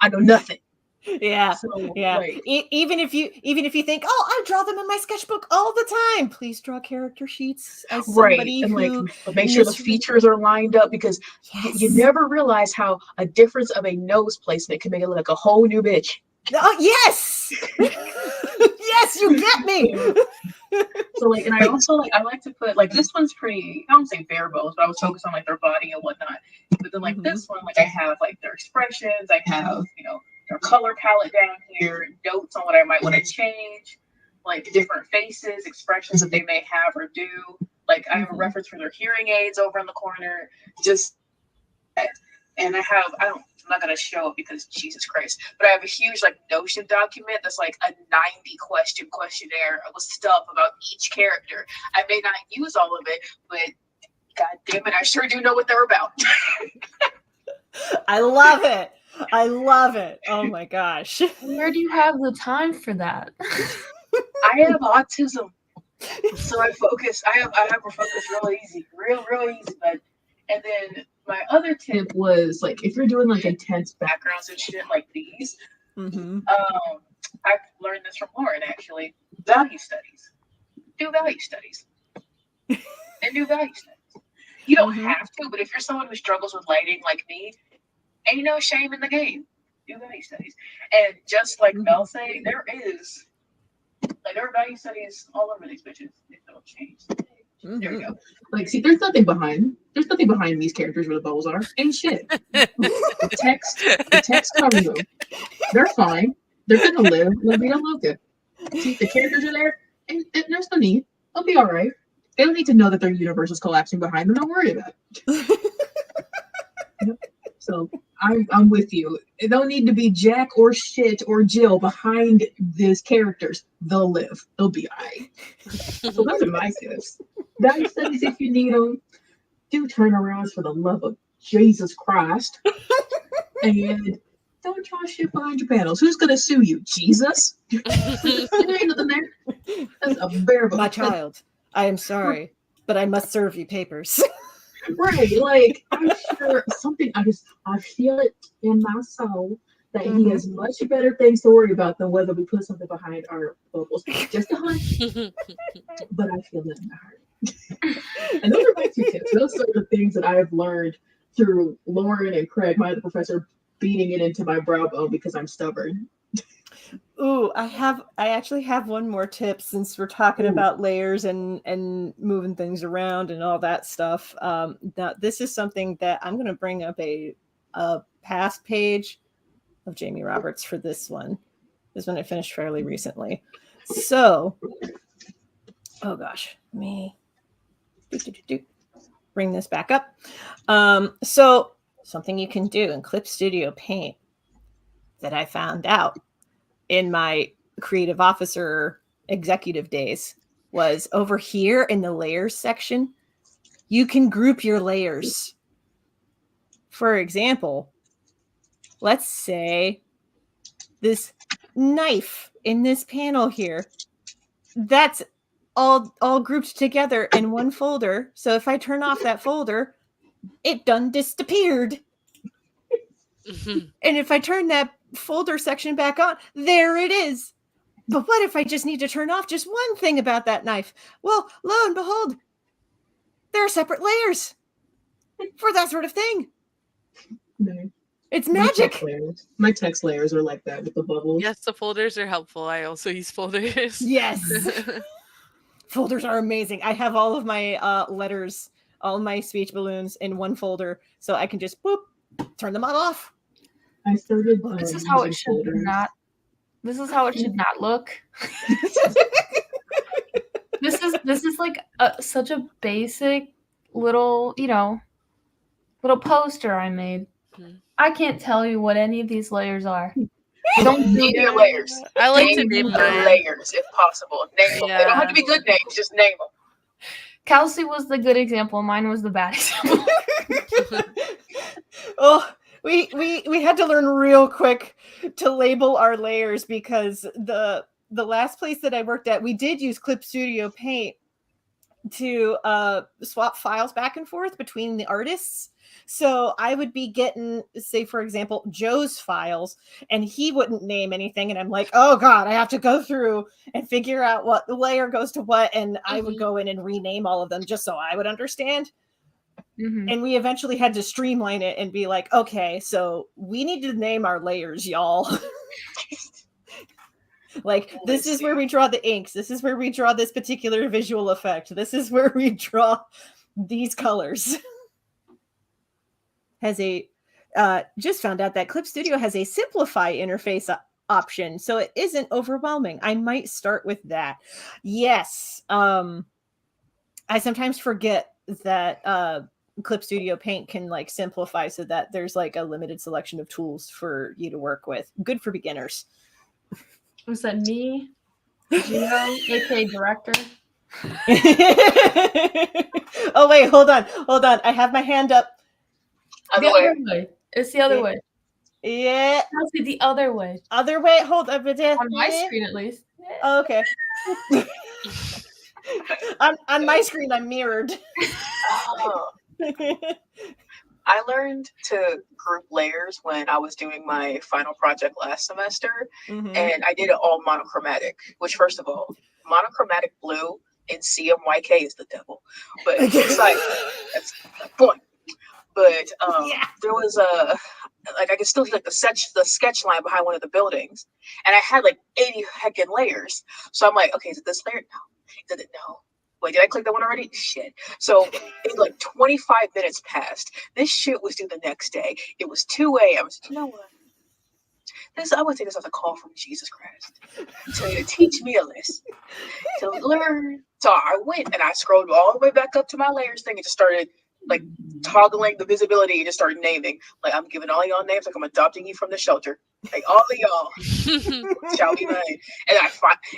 I know nothing. Yeah. So, Yeah. like, Even if you think, oh, I draw them in my sketchbook all the time, please draw character sheets as right. somebody And like, who make sure the misread- features are lined up because Yes. you never realize how a difference of a nose placement can make it look like a whole new bitch. Oh, yes. Yes, you get me. So like, and I also like, I like to put like, this one's pretty, I don't say bare bones, but I was focused on like their body and whatnot. But then like this one, like I have like their expressions, I have, their color palette down here, notes on what I might want to change, like different faces, expressions that they may have or do. Like I have a reference for their hearing aids over in the corner, just that. And I'm not gonna show it because Jesus Christ, but I have a huge like Notion document that's like a 90 question questionnaire with stuff about each character. I may not use all of it, but god damn it, I sure do know what they're about. I love it. I love it. Oh my gosh. Where do you have the time for that? I have autism, so I have to focus real easy, real easy. But and then my other tip was like if you're doing like intense backgrounds and shit like these, I've learned this from Lauren actually. Value studies. Do value studies. And do value studies. You don't have to, but if you're someone who struggles with lighting like me, ain't no shame in the game. Do value studies. And just like Mel say, there are value studies all over these bitches. If it'll change. There we go. Like, see, there's nothing behind these characters where the bubbles are. Ain't shit. The text covers them. They're fine. They're gonna live. La vida loca. See, the characters are there, and there's no need. They'll be all right. They don't need to know that their universe is collapsing behind them. Don't worry about it. So I'm with you. It don't need to be Jack or shit or Jill behind these characters. They'll live. They'll be all right. So those are my tips. Value studies if you need them. Do turnarounds for the love of Jesus Christ. And don't draw shit behind your panels. Who's gonna sue you? Jesus? There ain't nothing there. That's a bearable. My child, I am sorry, but I must serve you papers. Right, like I'm sure something. I feel it in my soul that he has much better things to worry about than whether we put something behind our bubbles. Just a hunch, but I feel it in my heart. And those are my two tips. Those are the things that I have learned through Lauren and Craig, my other professor, beating it into my brow bone because I'm stubborn. Ooh, I actually have one more tip since we're talking about layers and moving things around and all that stuff. Now this is something that I'm going to bring up a past page of Jamie Roberts for this one. This one I finished fairly recently. So, oh gosh, let me bring this back up. So something you can do in Clip Studio Paint that I found out in my creative officer executive days was over here in the layers section, you can group your layers. For example, let's say this knife in this panel here, that's all grouped together in one folder. So if I turn off that folder, it done disappeared. And if I turn that folder section back on, there it is. But what if I just need to turn off just one thing about that knife? Well, lo and behold, there are separate layers for that sort of thing. No. It's My magic. text layers are like that with the bubbles. Yes, the folders are helpful. I also use folders. Yes. Folders are amazing. I have all of my letters, all my speech balloons in one folder, so I can just boop, turn them on off. I started. This is how it using should folders. not. This is how it should not look. This is like such a basic little, little poster I made. Mhm. I can't tell you what any of these layers are. Don't name your layers. I like to Name name your mine. layers if possible. Name them. They don't have to be good names. Just name them. Kelsey was the good example. Mine was the bad example. Oh, we had to learn real quick to label our layers because the last place that I worked at, we did use Clip Studio Paint to swap files back and forth between the artists. So I would be getting, say, for example, Joe's files, and he wouldn't name anything. And I'm like, oh God, I have to go through and figure out what layer goes to what. And I would go in and rename all of them just so I would understand. Mhm. And we eventually had to streamline it and be like, okay, so we need to name our layers, y'all. Like, this is where we draw the inks. This is where we draw this particular visual effect. This is where we draw these colors. Has a, just found out that Clip Studio has a simplify interface option, so it isn't overwhelming. I might start with that. Yes. I sometimes forget that Clip Studio Paint can like simplify so that there's like a limited selection of tools for you to work with. Good for beginners. Was that me, Gino, aka director? Oh wait, hold on. I have my hand up. The other way. It's the other way. Yeah. Kelsey, the other way. Other way. Hold up. On my screen, at least. Oh, okay. on my screen, I'm mirrored. Oh. I learned to group layers when I was doing my final project last semester, and I did it all monochromatic, which, first of all, monochromatic blue in CMYK is the devil. But it's like, that's the point. But there was I could still see like the sketch line behind one of the buildings, and I had like 80 heckin' layers. So I'm like, okay, is it this layer? No. Is it no? Wait, did I click that one already? Shit. So it's like 25 minutes passed. This shit was due the next day. It was 2 a.m. I was like, you know what? I would take this as a call from Jesus Christ to teach me a lesson, to learn. So I went and I scrolled all the way back up to my layers thing and just started like toggling the visibility and just started naming. Like, I'm giving all y'all names, like I'm adopting you from the shelter. Like, all of y'all shall be mine. And and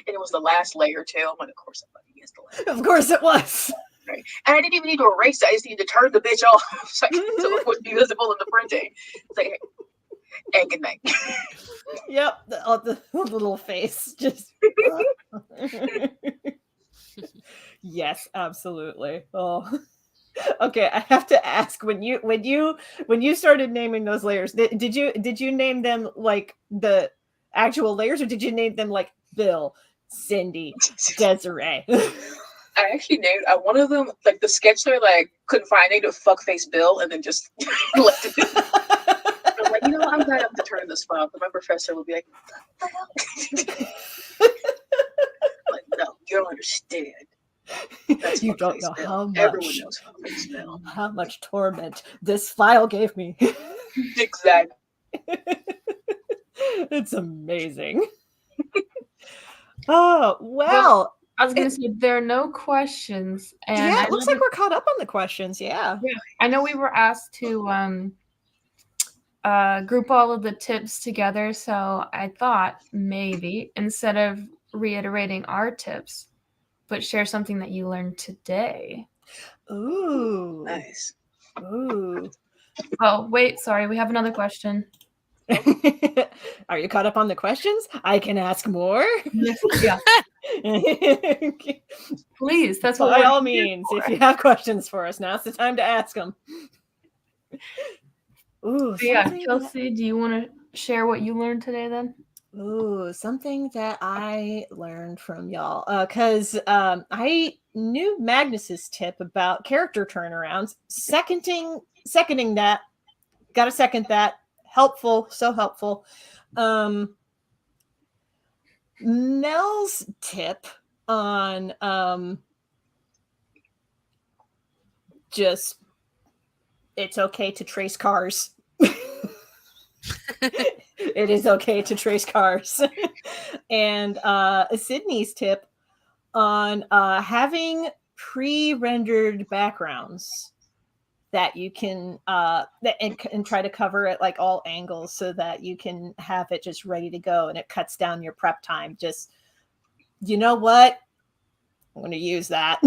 it was the last layer too. I'm like, of course I fucking guessed the last. Of course it was. Right. And I didn't even need to erase it. I just needed to turn the bitch off so it would be visible in the printing. It's like, and good night. Yep, the little face just. Yes, absolutely. Oh. Okay, I have to ask, when you started naming those layers, did you name them like the actual layers, or did you name them like Bill, Cindy, Desiree? I actually named one of them, like the sketch layer, like couldn't find. I named it Fuckface Bill, and then just left it. I'm like, I'm glad I'm determining this file, because my professor will be like, what the hell? Like, no, you don't understand. That's You don't know how much. Everyone knows Fuckface Bill. How much torment this file gave me. Exactly. It's amazing. Oh, well. I was going to say, there are no questions. And yeah, it looks like we're caught up on the questions. Yeah. I know we were asked to group all of the tips together. So I thought maybe instead of reiterating our tips, but share something that you learned today. Ooh. Nice. Ooh. Oh, wait. Sorry. We have another question. Are you caught up on the questions? I can ask more. Yeah. Please. That's what by all means. If you have questions for us, now's the time to ask them. Ooh. Yeah, Kelsey, do you want to share what you learned today then? Ooh, something that I learned from y'all, because I knew Magnus's tip about character turnarounds. Seconding that, gotta second that. helpful, so helpful. Mel's tip on just it's okay to trace cars. It is okay to trace cars. And Sydney's tip on having pre-rendered backgrounds that you can and try to cover it like all angles so that you can have it just ready to go, and it cuts down your prep time. Just, you know what? I'm going to use that.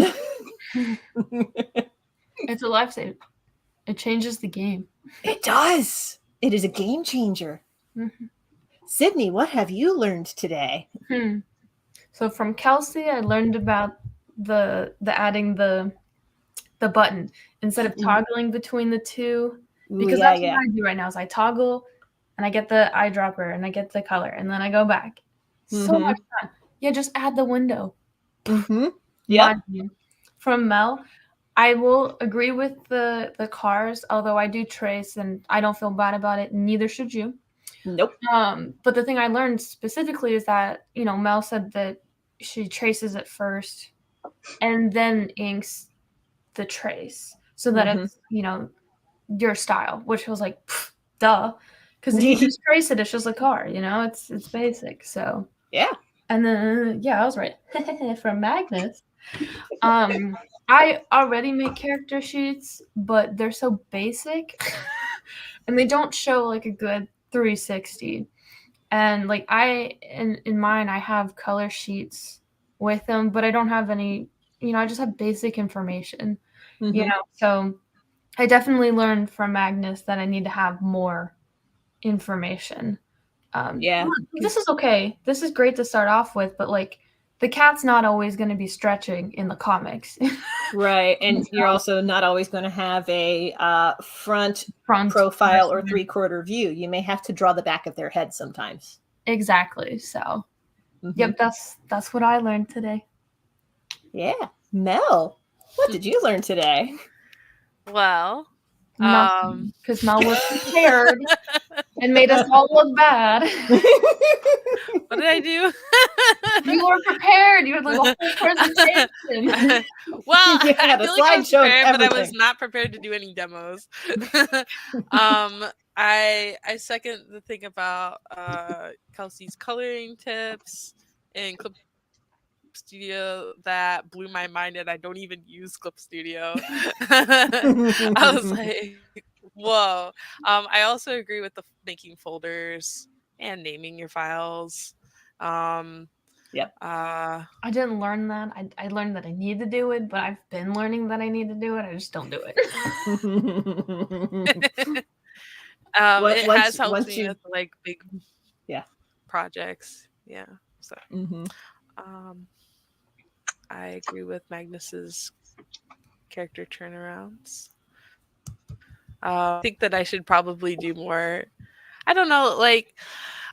It's a lifesaver. It changes the game. It does. It is a game changer. Mm-hmm. Sydney, what have you learned today? So from Kelsey, I learned about the adding the button instead of toggling between the two, because that's what I do right now. Is I toggle and I get the eyedropper and I get the color and then I go back. So much fun. Yeah, just add the window. Yeah. From Mel, I will agree with the cars, although I do trace and I don't feel bad about it. Neither should you. Nope. But the thing I learned specifically is that, Mel said that she traces it first and then inks the trace so that it's, your style, which was like, duh. Because if you just trace it, it's just a car, it's basic. So yeah. And then I was right. From Magnus. I already make character sheets, but they're so basic and they don't show like a good 360. And like in mine, I have color sheets with them, but I don't have any, I just have basic information, so I definitely learned from Magnus that I need to have more information. This is okay. This is great to start off with, but like the cat's not always going to be stretching in the comics. Right. And you're also not always going to have a front profile or 3/4 view. You may have to draw the back of their head sometimes. Exactly. So, yep, that's what I learned today. Yeah. Mel, what did you learn today? Well, because Mel was prepared and made us all look bad. What did I do? You were prepared. You had like a whole presentation. Well, I feel like I was prepared, but I was not prepared to do any demos. I second the thing about Kelsey's coloring tips in Clip Studio that blew my mind, and I don't even use Clip Studio. I was like, whoa. I also agree with the making folders and naming your files. Yep. I didn't learn that. I learned that I need to do it, but I've been learning that I need to do it. I just don't do it. It has helped me with like big projects. Yeah. So I agree with Magnus's character turnarounds. I think that I should probably do more. I don't know, like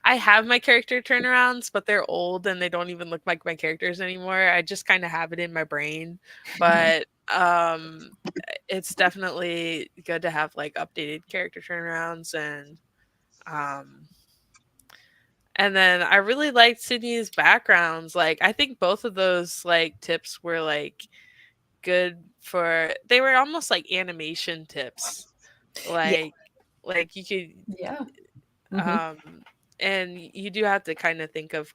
I have my character turnarounds, but they're old and they don't even look like my characters anymore. I just kind of have it in my brain, but it's definitely good to have like updated character turnarounds. And then I really liked Sydney's backgrounds. Like I think both of those like tips were like good for, they were almost like animation tips. Like you could and you do have to kind of think of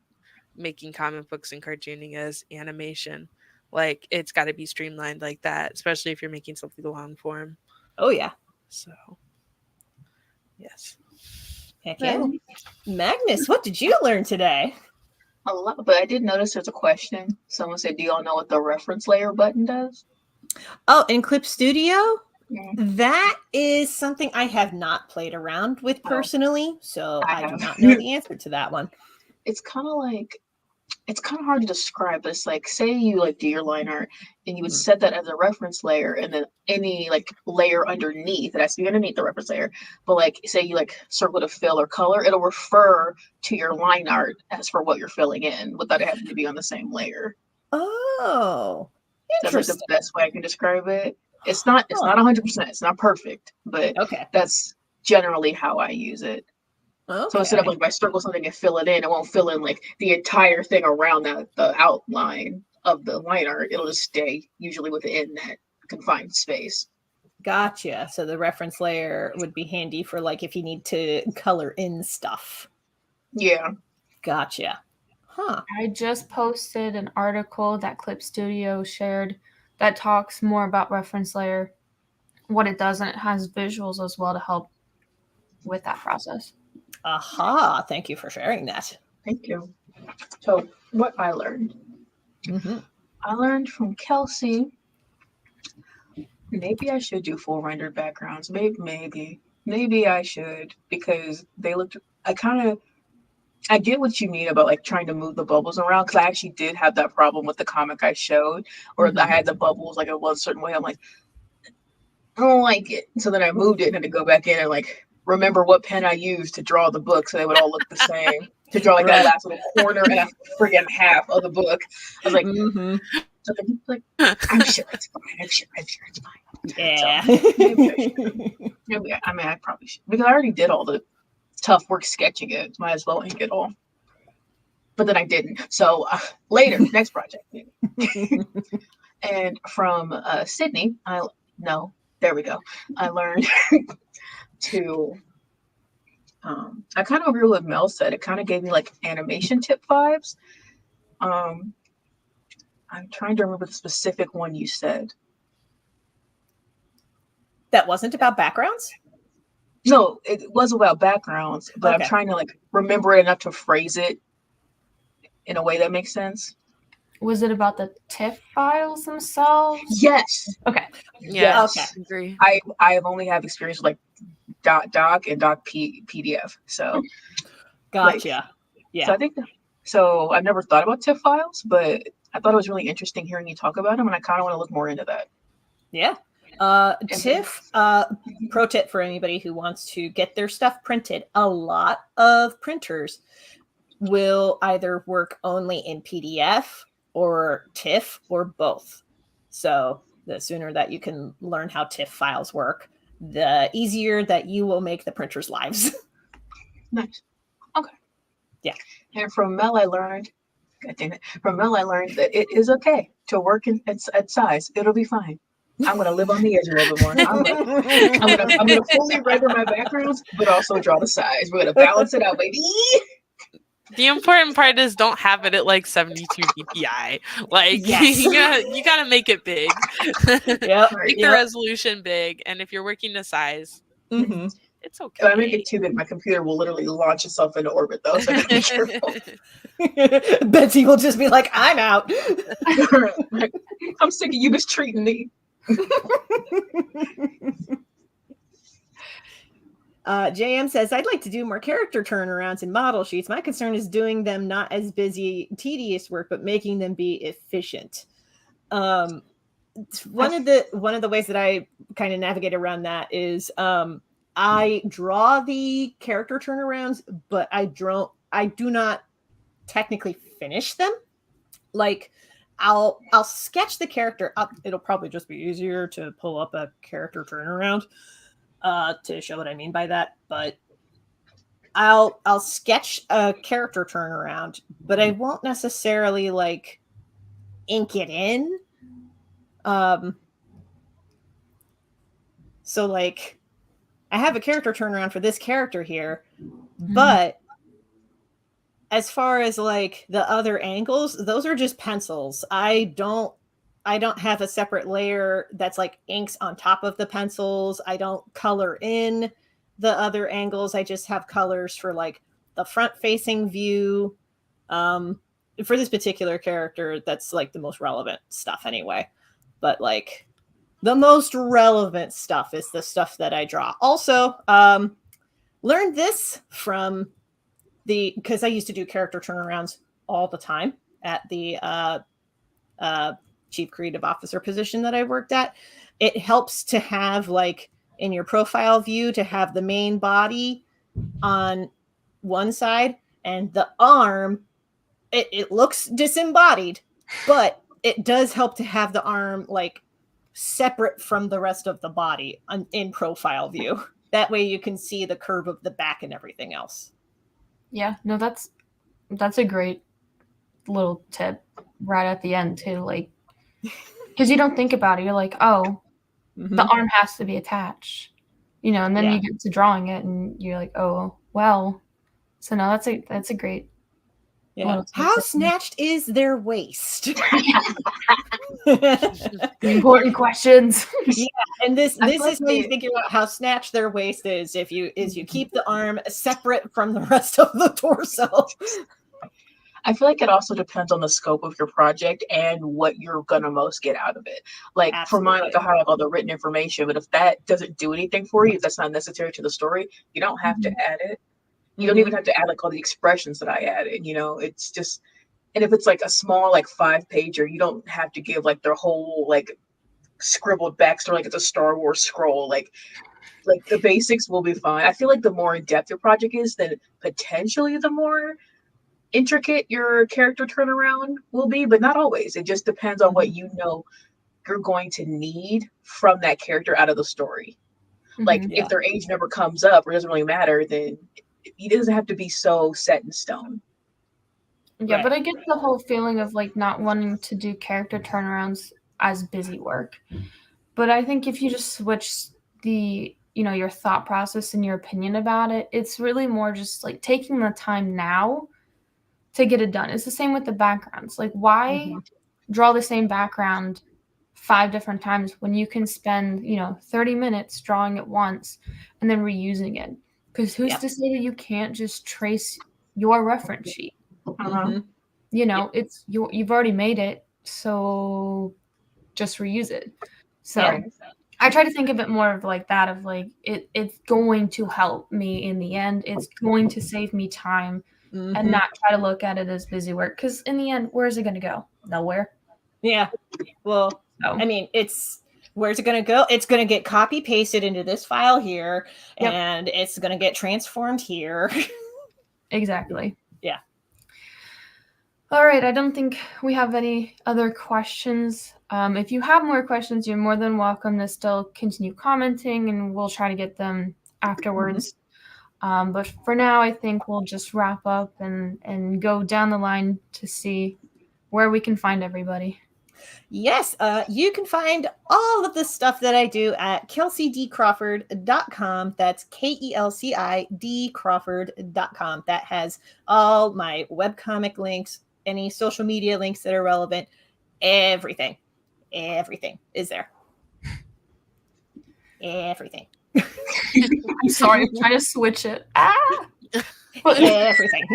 making comic books and cartooning as animation. Like it's got to be streamlined like that, especially if you're making something long form. Oh yeah. So yes. Heck yeah. Magnus, what did you learn today? A lot, but I did notice there's a question. Someone said, do y'all know what the reference layer button does? Oh, in Clip Studio? That is something I have not played around with personally, so I do not know the answer to that one. It's kind of hard to describe, but it's like, say you like do your line art and you would set that as a reference layer, and then any like layer underneath, it has to be underneath the reference layer, but like say you like circle to fill or color, it'll refer to your line art as for what you're filling in without it having to be on the same layer. Oh, interesting. That's the best way I can describe it. It's not 100%. It's not perfect, but generally how I use it. Okay. So instead of like if I circle something and fill it in, it won't fill in like the entire thing around the outline of the line art. It'll just stay usually within that confined space. Gotcha. So the reference layer would be handy for like if you need to color in stuff. Yeah. Gotcha. Huh. I just posted an article that Clip Studio shared that talks more about reference layer, what it does, and it has visuals as well to help with that process. Aha. Thank you for sharing that. Thank you. So what I learned. Mm-hmm. I learned from Kelsey. Maybe I should do full rendered backgrounds. Maybe I should, because they looked. I get what you mean about like trying to move the bubbles around, because I actually did have that problem with the comic I showed, or I had the bubbles like it was a certain way. I'm like, I don't like it. So then I moved it and had to go back in and like remember what pen I used to draw the book so they would all look the same. To draw like that last little corner and a friggin' half of the book. I was like, so then like, I'm sure it's fine. I'm sure it's fine. Yeah. So, I probably should, because I already did all the tough work sketching it. Might as well ink it all. But then I didn't. So later, next project. And from Sydney, there we go. I learned to, I kind of agree with what Mel said. It kind of gave me like animation tip vibes. I'm trying to remember the specific one you said. That wasn't about backgrounds? No, it was about backgrounds, but Okay. I'm trying to like remember it enough to phrase it in a way that makes sense. Was it about the TIFF files themselves? Yes. Okay. Yeah. Okay. Agree. I have only have experience with like doc and PDF. So Gotcha. So I think so. I've never thought about TIFF files, but I thought it was really interesting hearing you talk about them, and I kind of want to look more into that. Yeah. TIFF, pro tip for anybody who wants to get their stuff printed. A lot of printers will either work only in PDF or TIFF or both. So the sooner that you can learn how TIFF files work, the easier that you will make the printers' lives. Nice. Okay. Yeah. And from Mel, I learned, God damn it, that it is okay to work at size. It'll be fine. I'm gonna live on the edge a little bit more. I'm gonna fully render my backgrounds, but also draw the size. We're gonna balance it out, baby. The important part is don't have it at like 72 dpi. Like you gotta make it big. Make the resolution big, and if you're working to size, it's okay. If I make it too big, my computer will literally launch itself into orbit, though. So I gotta be careful. Betsy will just be like, "I'm out. I'm sick of you mistreating me." JM says, I'd like to do more character turnarounds in model sheets. My concern is doing them not as busy, tedious work, but making them be efficient. One of the ways that I kind of navigate around that is I draw the character turnarounds, but I do not technically finish them. Like I'll sketch the character up. It'll probably just be easier to pull up a character turnaround to show what I mean by that. But I'll sketch a character turnaround, but I won't necessarily like ink it in. So like I have a character turnaround for this character here, but as far as like the other angles, those are just pencils. I don't have a separate layer that's like inks on top of the pencils. I don't color in the other angles. I just have colors for like the front facing view. For this particular character, that's like the most relevant stuff anyway. But like the most relevant stuff is the stuff that I draw. Also, learned this from because I used to do character turnarounds all the time at the chief creative officer position that I worked at. It helps to have like in your profile view to have the main body on one side and the arm. It looks disembodied, but it does help to have the arm like separate from the rest of the body in profile view. That way you can see the curve of the back and everything else. Yeah, no, that's a great little tip right at the end too. Like, because you don't think about it, you're like, oh, the arm has to be attached, and then you get to drawing it, and you're like, oh, well. So no, that's a great. Yeah. How snatched is their waist? Important questions. Yeah, and this is how you think about how snatched their waist is. If you keep the arm separate from the rest of the torso. I feel like it also depends on the scope of your project and what you're gonna most get out of it. Like for mine, like I have all the written information, but if that doesn't do anything for you, if that's not necessary to the story, you don't have to add it. You don't even have to add like all the expressions that I added. It's just, and if it's like a small like 5-pager, you don't have to give like their whole like scribbled backstory like it's a Star Wars scroll. Like the basics will be fine. I feel like the more in depth your project is, then potentially the more intricate your character turnaround will be, but not always. It just depends on what you're going to need from that character out of the story. Like if their age never comes up or doesn't really matter, then it doesn't have to be so set in stone. Yeah, but I get the whole feeling of like not wanting to do character turnarounds as busy work. But I think if you just switch the your thought process and your opinion about it, it's really more just like taking the time now to get it done. It's the same with the backgrounds. Like, why draw the same background 5 different times when you can spend 30 minutes drawing it once and then reusing it? Because who's to say that you can't just trace your reference sheet? It's you've already made it, so just reuse it. So I try to think of it more of like that, of like it's going to help me in the end. It's going to save me time, and not try to look at it as busy work. Because in the end, where is it going to go? Nowhere. Yeah. Well, I mean, where's it going to go? It's going to get copy pasted into this file here, and it's going to get transformed here. Exactly. Yeah. All right. I don't think we have any other questions. If you have more questions, you're more than welcome to still continue commenting, and we'll try to get them afterwards. But for now, I think we'll just wrap up and go down the line to see where we can find everybody. Yes, you can find all of the stuff that I do at kelciidcrawford.com. That's KELCIDcrawford.com. That has all my webcomic links, any social media links that are relevant, everything. Everything is there. Everything. I'm sorry, I'm trying to switch it. Everything.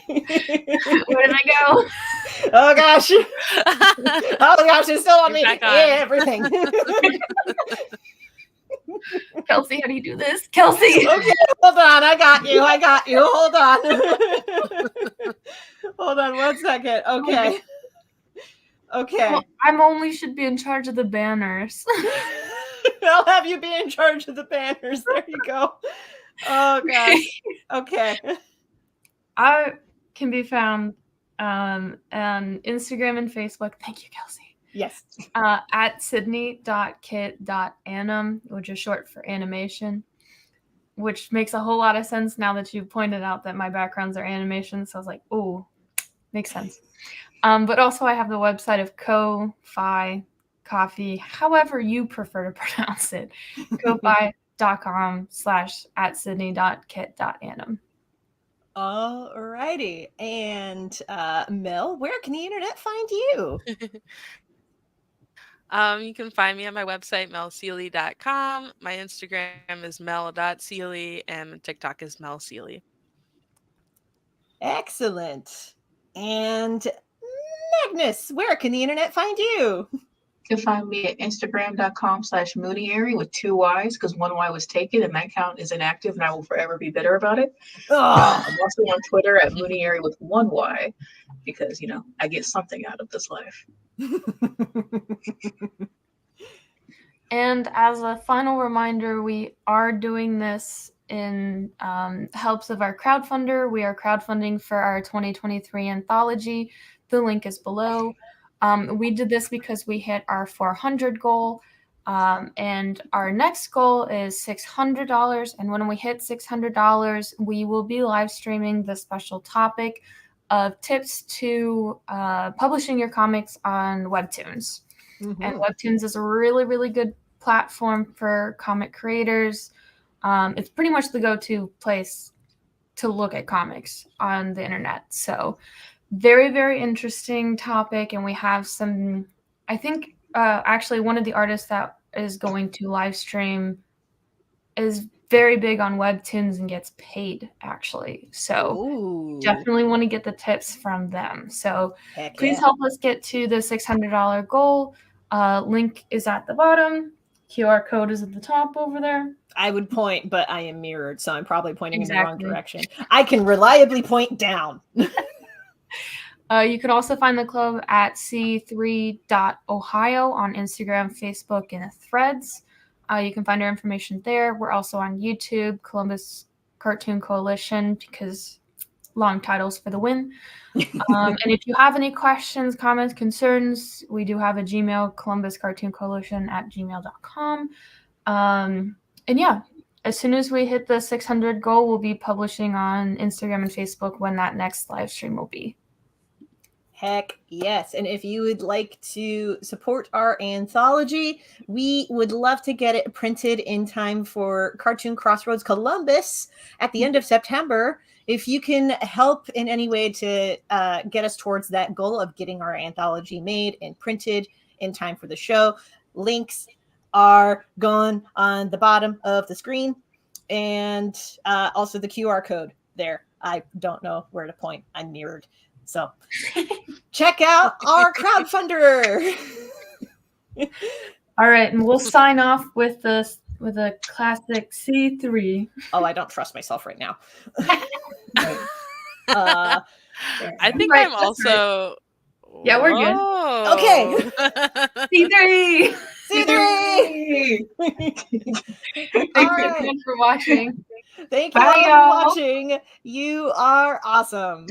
Where did I go? Oh gosh. Oh gosh, it's still on me. Everything. Kelsey, how do you do this? Kelsey. Okay, hold on. I got you. Hold on. Hold on 1 second. Okay. Well, I only should be in charge of the banners. I'll have you be in charge of the banners. There you go. Oh gosh. Okay. I can be found on Instagram and Facebook. Thank you, Kelsey. Yes. At sydney.kit.anim, which is short for animation, which makes a whole lot of sense now that you pointed out that my backgrounds are animation. So I was like, oh, makes sense. But also I have the website of Ko-Fi Coffee, however you prefer to pronounce it, kofi.com/@sydney.kit.anim. All righty. And Mel, where can the internet find you? You can find me on my website, melseely.com. My Instagram is mel.seely, and TikTok is melseely. Excellent. And Magnus, where can the internet find you? You can find me at instagram.com/mooniary with 2 Y's, because 1 Y was taken and that account is inactive and I will forever be bitter about it. I'm also on Twitter at mooniary with 1 Y, because I get something out of this life. And as a final reminder, we are doing this in helps of our crowdfunder. We are crowdfunding for our 2023 anthology. The link is below. We did this because we hit our 400 goal. And our next goal is $600. And when we hit $600, we will be live streaming the special topic of tips to publishing your comics on Webtoons. Mhm. And Webtoons is a really, really good platform for comic creators. It's pretty much the go-to place to look at comics on the internet. So very, very interesting topic. And we have some, I think, actually one of the artists that is going to live stream is very big on Webtoons and gets paid, actually. So Ooh. definitely want to get the tips from them. So Heck please yeah. help us get to the $600 goal. Link is at the bottom. QR code is at the top over there. I would point, but I am mirrored, so I'm probably pointing in the wrong Exactly. direction. I can reliably point down. You can also find the club at C3.Ohio on Instagram, Facebook, and Threads. You can find our information there. We're also on YouTube, Columbus Cartoon Coalition, because long titles for the win. And if you have any questions, comments, concerns, we do have a Gmail, columbuscartooncoalition@gmail.com. And yeah, as soon as we hit the 600 goal, we'll be publishing on Instagram and Facebook when that next live stream will be. Heck yes. And if you would like to support our anthology, we would love to get it printed in time for Cartoon Crossroads Columbus at the end of September. If you can help in any way to get us towards that goal of getting our anthology made and printed in time for the show, links are going on the bottom of the screen, and also the QR code there. I don't know where to point. I'm mirrored. So check out our crowdfunder. All right, and we'll sign off with a classic C3. Oh, I don't trust myself right now. I think Right, I'm that's also. Yeah, we're good. Whoa. Okay. C3! C3! Thanks right. everyone for watching. Thank you Bye, all for y'all. watching. You are awesome.